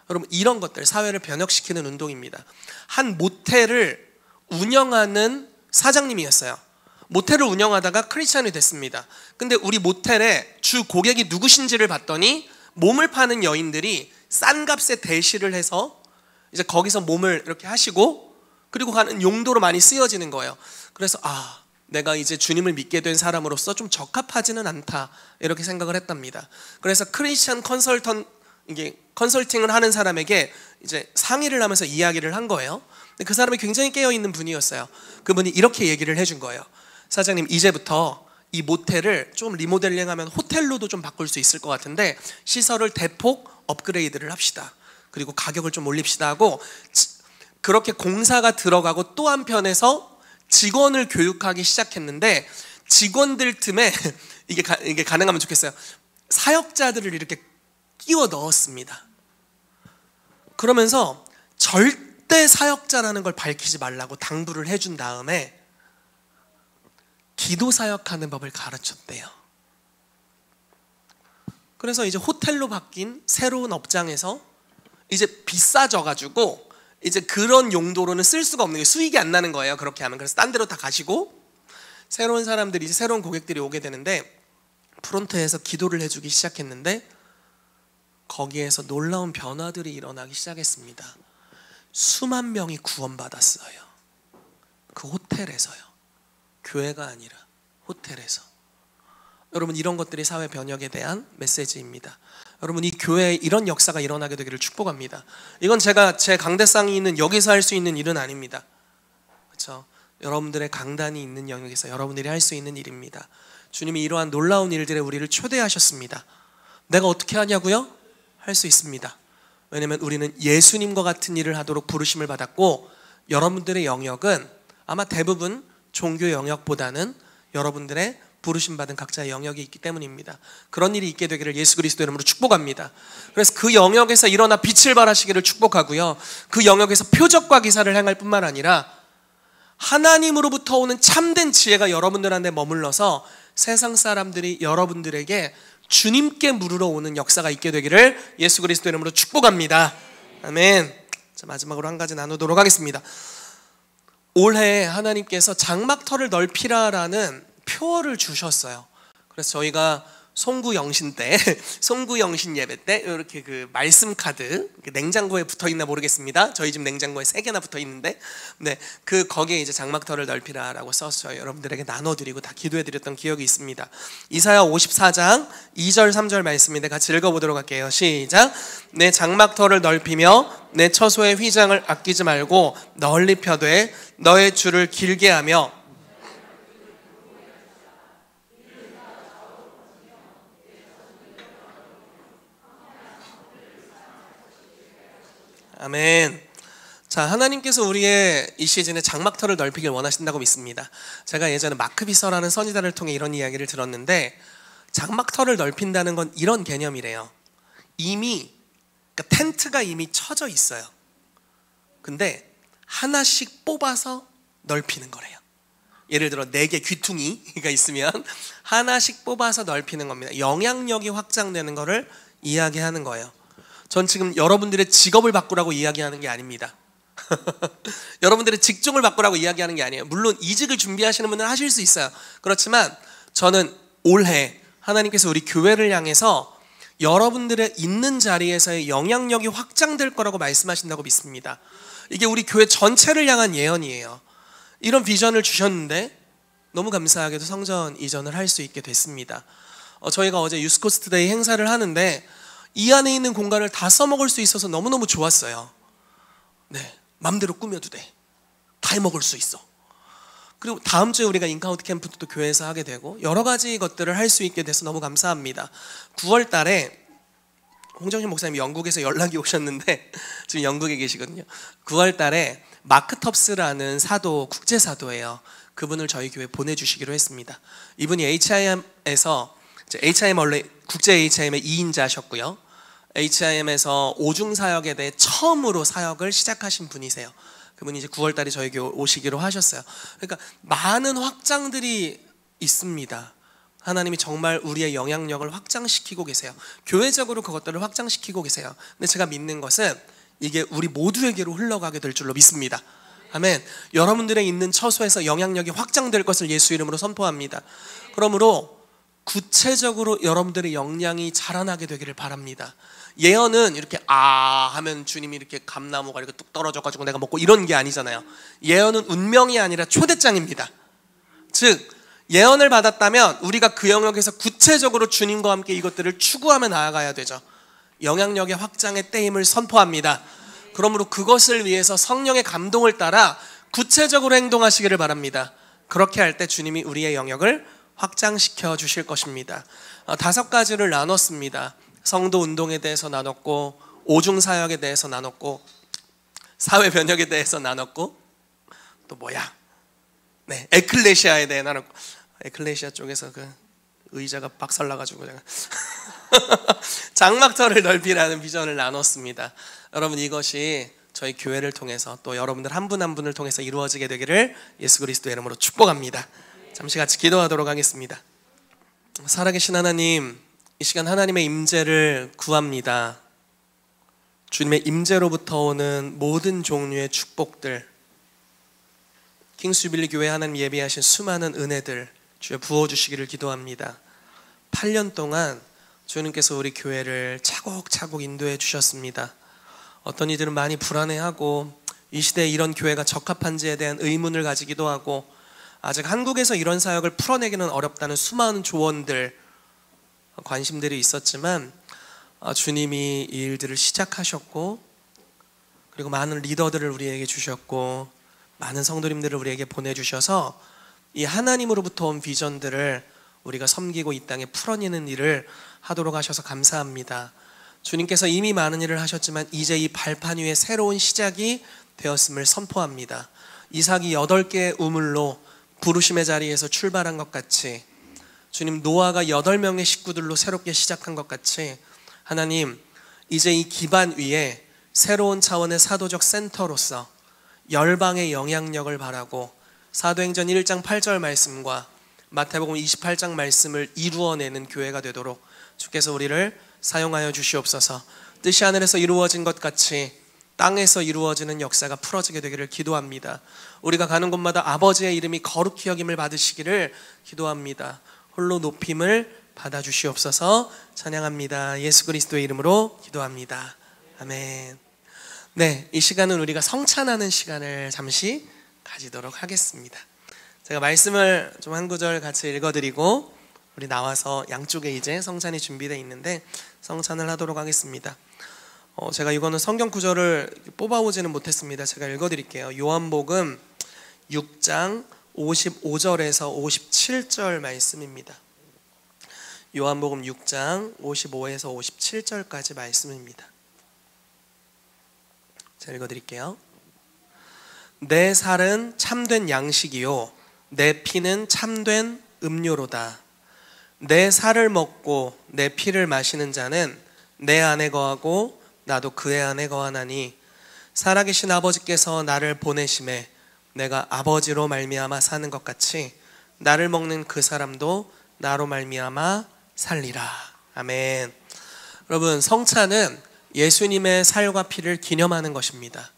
여러분, 이런 것들 사회를 변혁시키는 운동입니다. 한 모텔을 운영하는 사장님이었어요. 모텔을 운영하다가 크리스찬이 됐습니다. 근데 우리 모텔의 주 고객이 누구신지를 봤더니 몸을 파는 여인들이 싼 값에 대시를 해서 이제 거기서 몸을 이렇게 하시고 그리고 가는 용도로 많이 쓰여지는 거예요. 그래서 내가 이제 주님을 믿게 된 사람으로서 좀 적합하지는 않다 이렇게 생각을 했답니다. 그래서 크리스천 컨설팅을 하는 사람에게 이제 상의를 하면서 이야기를 한 거예요. 근데 그 사람이 굉장히 깨어있는 분이었어요. 그분이 이렇게 얘기를 해준 거예요. 사장님, 이제부터 이 모텔을 좀 리모델링하면 호텔로도 좀 바꿀 수 있을 것 같은데 시설을 대폭 업그레이드를 합시다. 그리고 가격을 좀 올립시다 하고 그렇게 공사가 들어가고 또 한편에서 직원을 교육하기 시작했는데 직원들 틈에 이게 가능하면 좋겠어요. 사역자들을 이렇게 끼워 넣었습니다. 그러면서 절대 사역자라는 걸 밝히지 말라고 당부를 해준 다음에 기도 사역하는 법을 가르쳤대요. 그래서 이제 호텔로 바뀐 새로운 업장에서 이제 비싸져가지고 이제 그런 용도로는 쓸 수가 없는 게 수익이 안 나는 거예요. 그렇게 하면. 그래서 딴 데로 다 가시고 새로운 사람들이 이제 새로운 고객들이 오게 되는데 프론트에서 기도를 해주기 시작했는데 거기에서 놀라운 변화들이 일어나기 시작했습니다. 수만 명이 구원받았어요. 그 호텔에서요. 교회가 아니라 호텔에서. 여러분, 이런 것들이 사회 변혁에 대한 메시지입니다. 여러분, 이 교회에 이런 역사가 일어나게 되기를 축복합니다. 이건 제가 제 강대상이 있는 여기서 할 수 있는 일은 아닙니다. 그렇죠? 여러분들의 강단이 있는 영역에서 여러분들이 할 수 있는 일입니다. 주님이 이러한 놀라운 일들에 우리를 초대하셨습니다. 내가 어떻게 하냐고요? 할 수 있습니다. 왜냐하면 우리는 예수님과 같은 일을 하도록 부르심을 받았고 여러분들의 영역은 아마 대부분 종교 영역보다는 여러분들의 부르심 받은 각자의 영역이 있기 때문입니다. 그런 일이 있게 되기를 예수 그리스도 이름으로 축복합니다. 그래서 그 영역에서 일어나 빛을 발하시기를 축복하고요. 그 영역에서 표적과 기사를 행할 뿐만 아니라 하나님으로부터 오는 참된 지혜가 여러분들한테 머물러서 세상 사람들이 여러분들에게 주님께 물으러 오는 역사가 있게 되기를 예수 그리스도 이름으로 축복합니다. 아멘. 자, 마지막으로 한 가지 나누도록 하겠습니다. 올해 하나님께서 장막터를 넓히라라는 표어를 주셨어요. 그래서 저희가 송구영신 때, 송구영신 예배 때 이렇게 그 말씀 카드 냉장고에 붙어 있나 모르겠습니다. 저희 집 냉장고에 3개나 붙어 있는데, 그 거기에 이제 장막터를 넓히라라고 써서 여러분들에게 나눠드리고 다 기도해드렸던 기억이 있습니다. 이사야 54장 2절 3절 말씀인데 같이 읽어보도록 할게요. 시작. 내 장막터를 넓히며 내 처소의 휘장을 아끼지 말고 널리 펴되 너의 줄을 길게 하며 아멘. 자, 하나님께서 우리의 이 시즌에 장막터를 넓히길 원하신다고 믿습니다. 제가 예전에 마크비서라는 선지자를 통해 이런 이야기를 들었는데 장막터를 넓힌다는 건 이런 개념이래요. 이미 그러니까 텐트가 이미 쳐져 있어요. 근데 하나씩 뽑아서 넓히는 거래요. 예를 들어 4개 귀퉁이가 있으면 하나씩 뽑아서 넓히는 겁니다. 영향력이 확장되는 거를 이야기하는 거예요. 전 지금 여러분들의 직업을 바꾸라고 이야기하는 게 아닙니다. 여러분들의 직종을 바꾸라고 이야기하는 게 아니에요. 물론 이직을 준비하시는 분들은 하실 수 있어요. 그렇지만 저는 올해 하나님께서 우리 교회를 향해서 여러분들의 있는 자리에서의 영향력이 확장될 거라고 말씀하신다고 믿습니다. 이게 우리 교회 전체를 향한 예언이에요. 이런 비전을 주셨는데 너무 감사하게도 성전 이전을 할 수 있게 됐습니다. 저희가 어제 유스코스트데이 행사를 하는데 이 안에 있는 공간을 다 써먹을 수 있어서 너무너무 좋았어요. 네, 맘대로 꾸며도 돼. 다 해먹을 수 있어. 그리고 다음 주에 우리가 인카운트 캠프도 교회에서 하게 되고 여러 가지 것들을 할 수 있게 돼서 너무 감사합니다. 9월 달에 홍정신 목사님 영국에서 연락이 오셨는데 지금 영국에 계시거든요. 9월 달에 마크 텁스라는 사도, 국제 사도예요. 그분을 저희 교회 보내주시기로 했습니다. 이분이 HIM에서 원래 국제 HIM의 2인자셨고요. HIM에서 오중사역에 대해 처음으로 사역을 시작하신 분이세요. 그분이 이제 9월달에 저희 교회 오시기로 하셨어요. 그러니까 많은 확장들이 있습니다. 하나님이 정말 우리의 영향력을 확장시키고 계세요. 교회적으로 그것들을 확장시키고 계세요. 근데 제가 믿는 것은 이게 우리 모두에게로 흘러가게 될 줄로 믿습니다. 아멘. 여러분들의 있는 처소에서 영향력이 확장될 것을 예수 이름으로 선포합니다. 그러므로 구체적으로 여러분들의 역량이 자라나게 되기를 바랍니다. 예언은 이렇게 하면 주님이 이렇게 감나무가 이렇게 뚝 떨어져가지고 내가 먹고 이런 게 아니잖아요. 예언은 운명이 아니라 초대장입니다. 즉 예언을 받았다면 우리가 그 영역에서 구체적으로 주님과 함께 이것들을 추구하며 나아가야 되죠. 영향력의 확장의 때임을 선포합니다. 그러므로 그것을 위해서 성령의 감동을 따라 구체적으로 행동하시기를 바랍니다. 그렇게 할 때 주님이 우리의 영역을 확장시켜 주실 것입니다. 5가지를 나눴습니다. 성도 운동에 대해서 나눴고, 오중사역에 대해서 나눴고, 사회 변혁에 대해서 나눴고, 또 뭐야? 네, 에클레시아에 대해 나눴고, 에클레시아 쪽에서 그 의자가 박살나가지고 제가 장막터를 넓히라는 비전을 나눴습니다. 여러분, 이것이 저희 교회를 통해서 또 여러분들 한 분 한 분을 통해서 이루어지게 되기를 예수 그리스도의 이름으로 축복합니다. 잠시 같이 기도하도록 하겠습니다. 살아계신 하나님, 이 시간 하나님의 임재를 구합니다. 주님의 임재로부터 오는 모든 종류의 축복들, 킹스주빌리 교회 하나님 예비하신 수많은 은혜들 주여 부어주시기를 기도합니다. 8년 동안 주님께서 우리 교회를 차곡차곡 인도해 주셨습니다. 어떤 이들은 많이 불안해하고 이 시대에 이런 교회가 적합한지에 대한 의문을 가지기도 하고, 아직 한국에서 이런 사역을 풀어내기는 어렵다는 수많은 조언들, 관심들이 있었지만 주님이 이 일들을 시작하셨고, 그리고 많은 리더들을 우리에게 주셨고, 많은 성도님들을 우리에게 보내주셔서 이 하나님으로부터 온 비전들을 우리가 섬기고 이 땅에 풀어내는 일을 하도록 하셔서 감사합니다. 주님께서 이미 많은 일을 하셨지만 이제 이 발판 위에 새로운 시작이 되었음을 선포합니다. 이삭이 8개의 우물로 부르심의 자리에서 출발한 것 같이, 주님 노아가 8명의 식구들로 새롭게 시작한 것 같이, 하나님 이제 이 기반 위에 새로운 차원의 사도적 센터로서 열방의 영향력을 바라고 사도행전 1장 8절 말씀과 마태복음 28장 말씀을 이루어내는 교회가 되도록 주께서 우리를 사용하여 주시옵소서. 뜻이 하늘에서 이루어진 것 같이 땅에서 이루어지는 역사가 풀어지게 되기를 기도합니다. 우리가 가는 곳마다 아버지의 이름이 거룩히 여김을 받으시기를 기도합니다. 홀로 높임을 받아주시옵소서. 찬양합니다. 예수 그리스도의 이름으로 기도합니다. 아멘. 네, 이 시간은 우리가 성찬하는 시간을 잠시 가지도록 하겠습니다. 제가 말씀을 좀 한 구절 같이 읽어드리고 우리 나와서 양쪽에 이제 성찬이 준비되어 있는데 성찬을 하도록 하겠습니다. 제가 이거는 성경 구절을 뽑아오지는 못했습니다. 제가 읽어드릴게요. 요한복음 6장 55절에서 57절 말씀입니다. 요한복음 6장 55에서 57절까지 말씀입니다. 제가 읽어드릴게요. 내 살은 참된 양식이요 내 피는 참된 음료로다. 내 살을 먹고 내 피를 마시는 자는 내 안에 거하고 나도 그의 안에 거하나니, 살아계신 아버지께서 나를 보내심에 내가 아버지로 말미암아 사는 것 같이 나를 먹는 그 사람도 나로 말미암아 살리라. 아멘. 여러분, 성찬은 예수님의 살과 피를 기념하는 것입니다.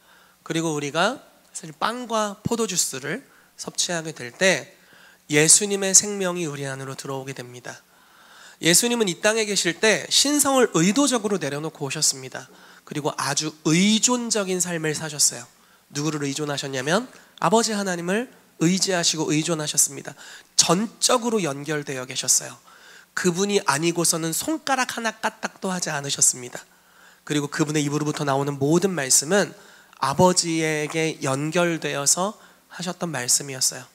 그리고 우리가 사실 빵과 포도주스를 섭취하게 될 때 예수님의 생명이 우리 안으로 들어오게 됩니다. 예수님은 이 땅에 계실 때 신성을 의도적으로 내려놓고 오셨습니다. 그리고 아주 의존적인 삶을 사셨어요. 누구를 의존하셨냐면 아버지 하나님을 의지하시고 의존하셨습니다. 전적으로 연결되어 계셨어요. 그분이 아니고서는 손가락 하나 까딱도 하지 않으셨습니다. 그리고 그분의 입으로부터 나오는 모든 말씀은 아버지에게 연결되어서 하셨던 말씀이었어요.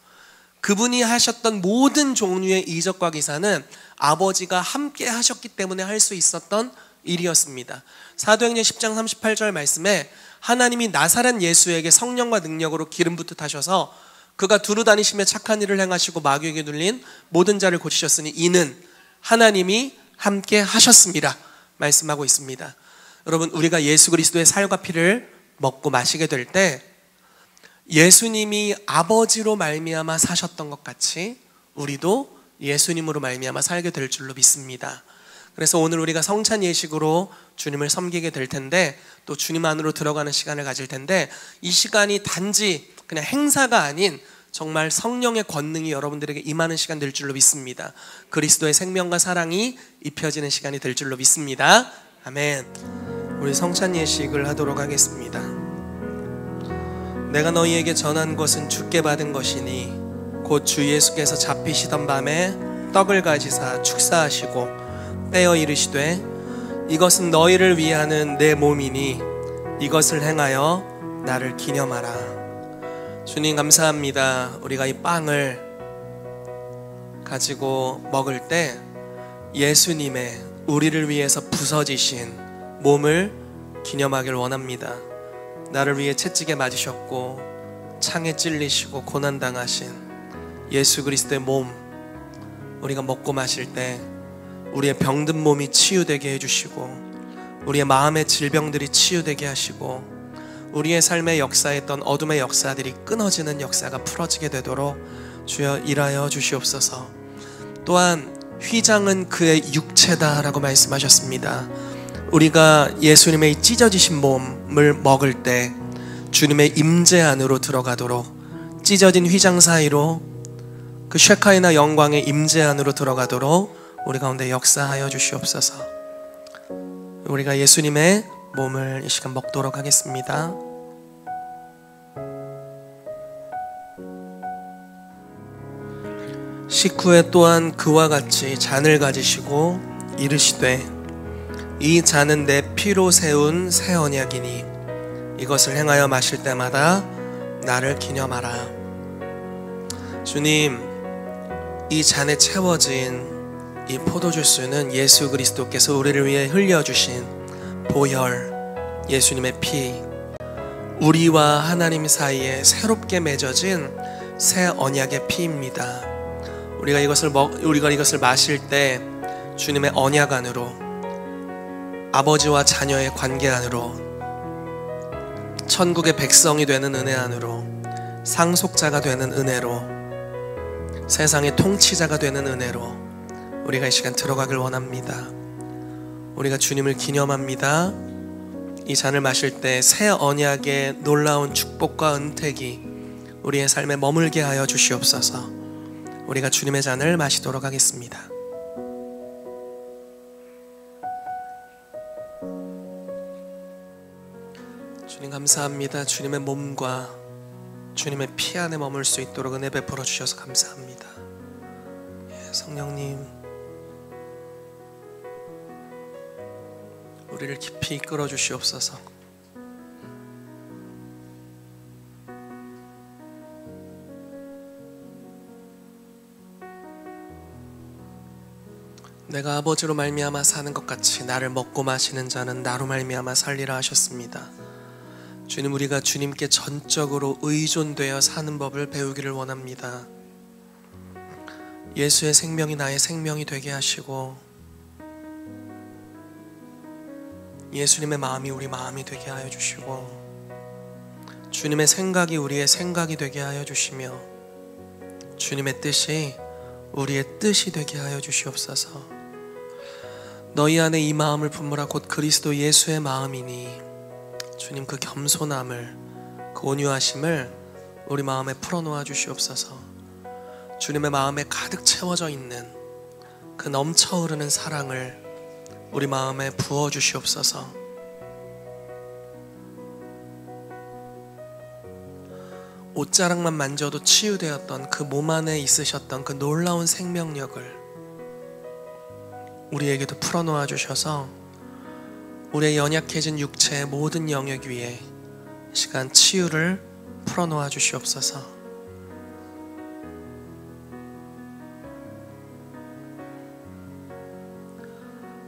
그분이 하셨던 모든 종류의 이적과 기사는 아버지가 함께 하셨기 때문에 할 수 있었던 일이었습니다. 사도행전 10장 38절 말씀에 하나님이 나사렛 예수에게 성령과 능력으로 기름 붓듯하셔서 그가 두루 다니시며 착한 일을 행하시고 마귀에게 눌린 모든 자를 고치셨으니 이는 하나님이 함께 하셨습니다 말씀하고 있습니다. 여러분, 우리가 예수 그리스도의 살과 피를 먹고 마시게 될 때 예수님이 아버지로 말미암아 사셨던 것 같이 우리도 예수님으로 말미암아 살게 될 줄로 믿습니다. 그래서 오늘 우리가 성찬 예식으로 주님을 섬기게 될 텐데, 또 주님 안으로 들어가는 시간을 가질 텐데, 이 시간이 단지 그냥 행사가 아닌 정말 성령의 권능이 여러분들에게 임하는 시간 될 줄로 믿습니다. 그리스도의 생명과 사랑이 입혀지는 시간이 될 줄로 믿습니다. 아멘. 우리 성찬 예식을 하도록 하겠습니다. 내가 너희에게 전한 것은 주께 받은 것이니 곧 주 예수께서 잡히시던 밤에 떡을 가지사 축사하시고 떼어 이르시되 이것은 너희를 위하는 내 몸이니 이것을 행하여 나를 기념하라. 주님 감사합니다. 우리가 이 빵을 가지고 먹을 때 예수님의 우리를 위해서 부서지신 몸을 기념하길 원합니다. 나를 위해 채찍에 맞으셨고 창에 찔리시고 고난당하신 예수 그리스도의 몸, 우리가 먹고 마실 때 우리의 병든 몸이 치유되게 해주시고 우리의 마음의 질병들이 치유되게 하시고 우리의 삶의 역사했던 어둠의 역사들이 끊어지는 역사가 풀어지게 되도록 주여 일하여 주시옵소서. 또한 휘장은 그의 육체다라고 말씀하셨습니다. 우리가 예수님의 찢어지신 몸을 먹을 때 주님의 임재 안으로 들어가도록, 찢어진 휘장 사이로 그 쉐카이나 영광의 임재 안으로 들어가도록 우리 가운데 역사하여 주시옵소서. 우리가 예수님의 몸을 이 시간 먹도록 하겠습니다. 식후에 또한 그와 같이 잔을 가지시고 이르시되 이 잔은 내 피로 세운 새 언약이니 이것을 행하여 마실 때마다 나를 기념하라. 주님, 이 잔에 채워진 이 포도주스는 예수 그리스도께서 우리를 위해 흘려주신 보혈, 예수님의 피, 우리와 하나님 사이에 새롭게 맺어진 새 언약의 피입니다. 우리가 이것을 마실 때 주님의 언약 안으로, 아버지와 자녀의 관계 안으로, 천국의 백성이 되는 은혜 안으로, 상속자가 되는 은혜로, 세상의 통치자가 되는 은혜로 우리가 이 시간 들어가길 원합니다. 우리가 주님을 기념합니다. 이 잔을 마실 때 새 언약의 놀라운 축복과 은택이 우리의 삶에 머물게 하여 주시옵소서. 우리가 주님의 잔을 마시도록 하겠습니다. 주님 감사합니다. 주님의 몸과 주님의 피 안에 머물 수 있도록 은혜 베풀어 주셔서 감사합니다. 성령님, 우리를 깊이 이끌어 주시옵소서. 내가 아버지로 말미암아 사는 것 같이 나를 먹고 마시는 자는 나로 말미암아 살리라 하셨습니다. 주님, 우리가 주님께 전적으로 의존되어 사는 법을 배우기를 원합니다. 예수의 생명이 나의 생명이 되게 하시고 예수님의 마음이 우리 마음이 되게 하여 주시고 주님의 생각이 우리의 생각이 되게 하여 주시며 주님의 뜻이 우리의 뜻이 되게 하여 주시옵소서. 너희 안에 이 마음을 품으라 곧 그리스도 예수의 마음이니 주님, 그 겸손함을, 그 온유하심을 우리 마음에 풀어놓아 주시옵소서. 주님의 마음에 가득 채워져 있는 그 넘쳐 흐르는 사랑을 우리 마음에 부어 주시옵소서. 옷자락만 만져도 치유되었던 그 몸 안에 있으셨던 그 놀라운 생명력을 우리에게도 풀어놓아 주셔서 우리의 연약해진 육체의 모든 영역 위에 시간 치유를 풀어놓아 주시옵소서.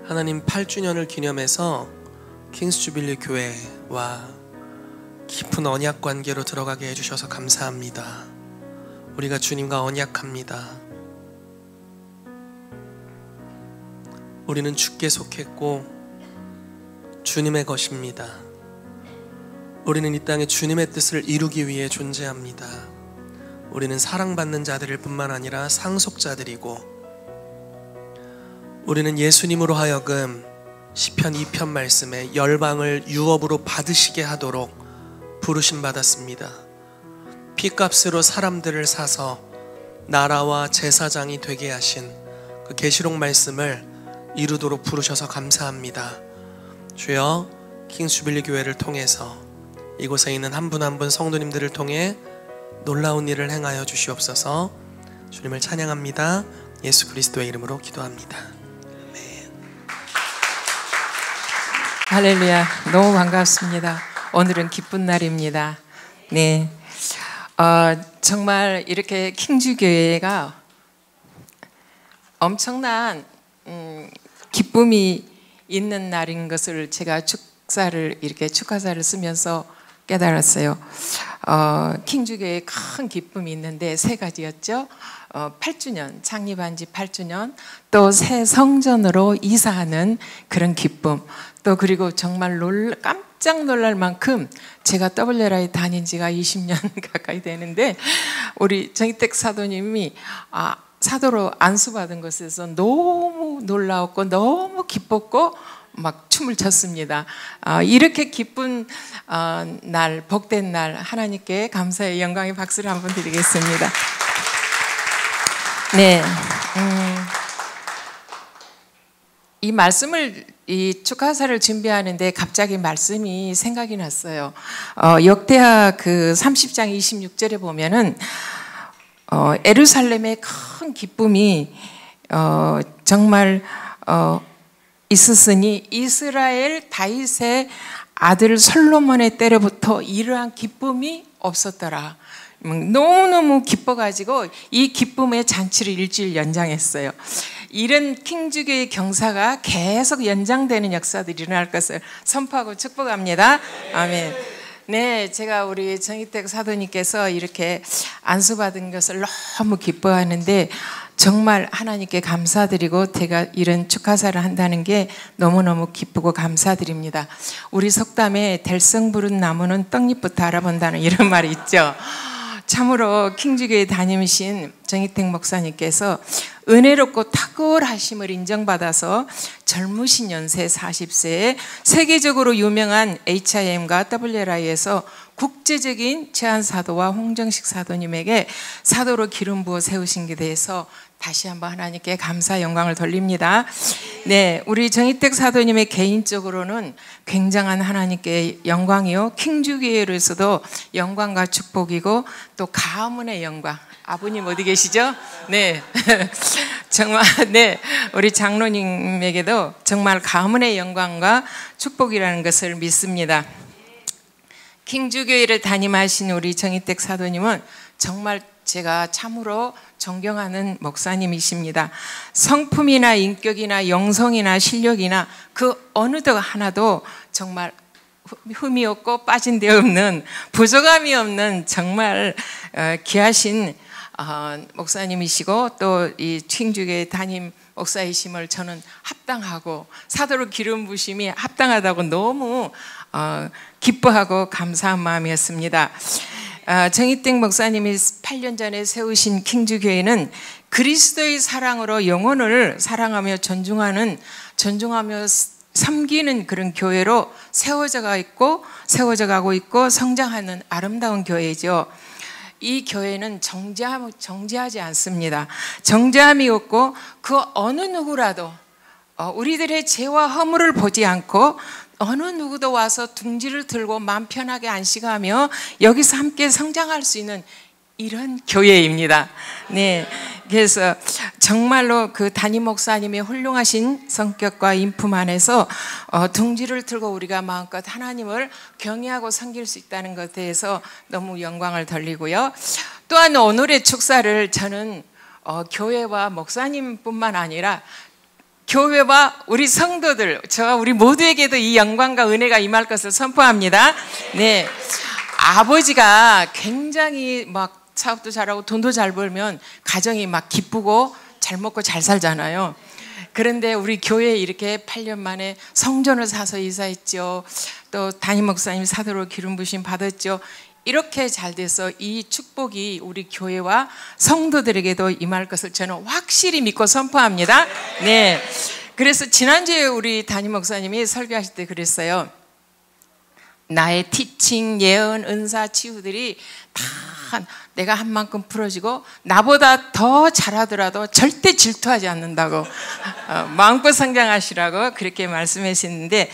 하나님 8주년을 기념해서 킹스 주빌리 교회와 깊은 언약 관계로 들어가게 해주셔서 감사합니다. 우리가 주님과 언약합니다. 우리는 주께 속했고 주님의 것입니다. 우리는 이 땅에 주님의 뜻을 이루기 위해 존재합니다. 우리는 사랑받는 자들일 뿐만 아니라 상속자들이고, 우리는 예수님으로 하여금 시편 2편 말씀에 열방을 유업으로 받으시게 하도록 부르심 받았습니다. 피값으로 사람들을 사서 나라와 제사장이 되게 하신 그 계시록 말씀을 이루도록 부르셔서 감사합니다. 주여, 킹스 주빌리 교회를 통해서 이곳에 있는 한 분 한 분 성도님들을 통해 놀라운 일을 행하여 주시옵소서. 주님을 찬양합니다. 예수 그리스도의 이름으로 기도합니다. 할렐루야. 너무 반갑습니다. 오늘은 기쁜 날입니다. 네, 정말 이렇게 킹주교회가 엄청난 기쁨이 있는 날인 것을 제가 축하사를 쓰면서 깨달았어요. 킹주교회에 큰 기쁨이 있는데 세 가지였죠. 8주년, 창립한 지 8주년, 또 새 성전으로 이사하는 그런 기쁨, 또 그리고 정말 깜짝 놀랄 만큼 제가 WRI 다닌 지가 20년 가까이 되는데 우리 정희택 사도님이 사도로 안수받은 것에서 너무 놀라웠고 너무 기뻤고 막 춤을 췄습니다. 이렇게 기쁜 날, 복된 날, 하나님께 감사의 영광의 박수를 한번 드리겠습니다. 네, 이 말씀을, 이 축하사를 준비하는데 갑자기 말씀이 생각이 났어요. 역대하 그 30장 26절에 보면은 예루살렘의 큰 기쁨이 정말 있었으니 이스라엘 다윗의 아들 솔로몬의 때로부터 이러한 기쁨이 없었더라. 너무너무 기뻐가지고 이 기쁨의 잔치를 일주일 연장했어요. 이런 킹주교의 경사가 계속 연장되는 역사들이 일어날 것을 선포하고 축복합니다. 아멘. 네, 제가 우리 정희택 사도님께서 이렇게 안수받은 것을 너무 기뻐하는데 정말 하나님께 감사드리고 제가 이런 축하사를 한다는 게 너무너무 기쁘고 감사드립니다. 우리 속담에 될성 부른 나무는 떡잎부터 알아본다는 이런 말이 있죠. 참으로 킹주교에 다니신 정희택 목사님께서 은혜롭고 탁월하심을 인정받아서 젊으신 연세 40세에 세계적으로 유명한 HIM과 WRI에서 국제적인 제한사도와 홍정식 사도님에게 사도로 기름 부어 세우신 게 대해서 다시 한번 하나님께 감사 영광을 돌립니다. 네, 우리 정희택 사도님의 개인적으로는 굉장한 하나님께 영광이요, 킹주교회로서도 영광과 축복이고 또 가문의 영광. 아버님 어디 계시죠? 네, 정말 네, 우리 장로님에게도 정말 가문의 영광과 축복이라는 것을 믿습니다. 킹주교회를 담임하신 우리 정희택 사도님은 정말 제가 참으로 존경하는 목사님이십니다. 성품이나 인격이나 영성이나 실력이나 그 어느 것 하나도 정말 흠이 없고 빠진 데 없는, 부족함이 없는 정말 귀하신 목사님이시고 또 이 킹주교회 담임 목사이심을 저는 합당하고 사도로 기름 부심이 합당하다고 너무 기뻐하고 감사한 마음이었습니다. 정희택 목사님이 8년 전에 세우신 킹주교회는 그리스도의 사랑으로 영혼을 사랑하며 존중하며 섬기는 그런 교회로 세워져 가고 있고 성장하는 아름다운 교회죠. 이 교회는 정죄하지 않습니다. 정죄함이 없고 그 어느 누구라도 우리들의 죄와 허물을 보지 않고 어느 누구도 와서 둥지를 들고 마음 편하게 안식하며 여기서 함께 성장할 수 있는 이런 교회입니다. 네, 그래서 정말로 그 담임 목사님의 훌륭하신 성격과 인품 안에서 둥지를 들고 우리가 마음껏 하나님을 경외하고 섬길 수 있다는 것에 대해서 너무 영광을 돌리고요. 또한 오늘의 축사를 저는 교회와 목사님뿐만 아니라 교회와 우리 성도들, 저와 우리 모두에게도 이 영광과 은혜가 임할 것을 선포합니다. 네, 아버지가 굉장히 막 사업도 잘하고 돈도 잘 벌면 가정이 막 기쁘고 잘 먹고 잘 살잖아요. 그런데 우리 교회에 이렇게 8년 만에 성전을 사서 이사했죠. 또 담임 목사님 사도로 기름 부심 받았죠. 이렇게 잘 돼서 이 축복이 우리 교회와 성도들에게도 임할 것을 저는 확실히 믿고 선포합니다. 네. 그래서 지난주에 우리 담임 목사님이 설교하실 때 그랬어요. 나의 티칭, 예언, 은사, 치유들이 다 내가 한 만큼 풀어지고 나보다 더 잘하더라도 절대 질투하지 않는다고 마음껏 성장하시라고 그렇게 말씀하셨는데,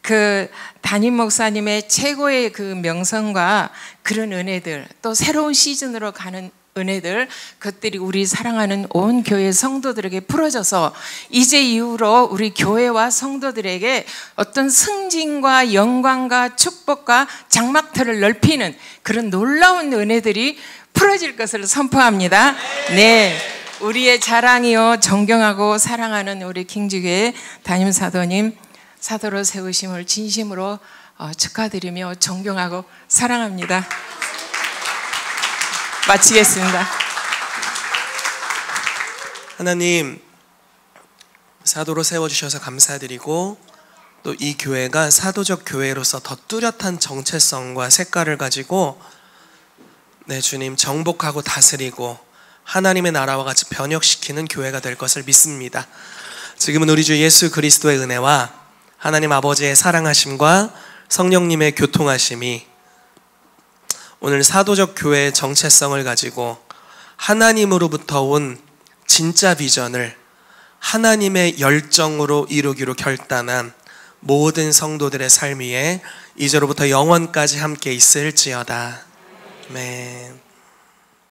그 담임 목사님의 최고의 그 명성과 그런 은혜들, 또 새로운 시즌으로 가는 은혜들, 그것들이 우리 사랑하는 온 교회 성도들에게 풀어져서 이제 이후로 우리 교회와 성도들에게 어떤 승진과 영광과 축복과 장막터를 넓히는 그런 놀라운 은혜들이 풀어질 것을 선포합니다. 네, 우리의 자랑이요 존경하고 사랑하는 우리 킹주교회 담임 사도님 사도로 세우심을 진심으로 축하드리며 존경하고 사랑합니다. 마치겠습니다. 하나님, 사도로 세워주셔서 감사드리고 또 이 교회가 사도적 교회로서 더 뚜렷한 정체성과 색깔을 가지고 네 주님 정복하고 다스리고 하나님의 나라와 같이 변혁시키는 교회가 될 것을 믿습니다. 지금은 우리 주 예수 그리스도의 은혜와 하나님 아버지의 사랑하심과 성령님의 교통하심이 오늘 사도적 교회의 정체성을 가지고 하나님으로부터 온 진짜 비전을 하나님의 열정으로 이루기로 결단한 모든 성도들의 삶 위에 이제로부터 영원까지 함께 있을지어다. 아멘.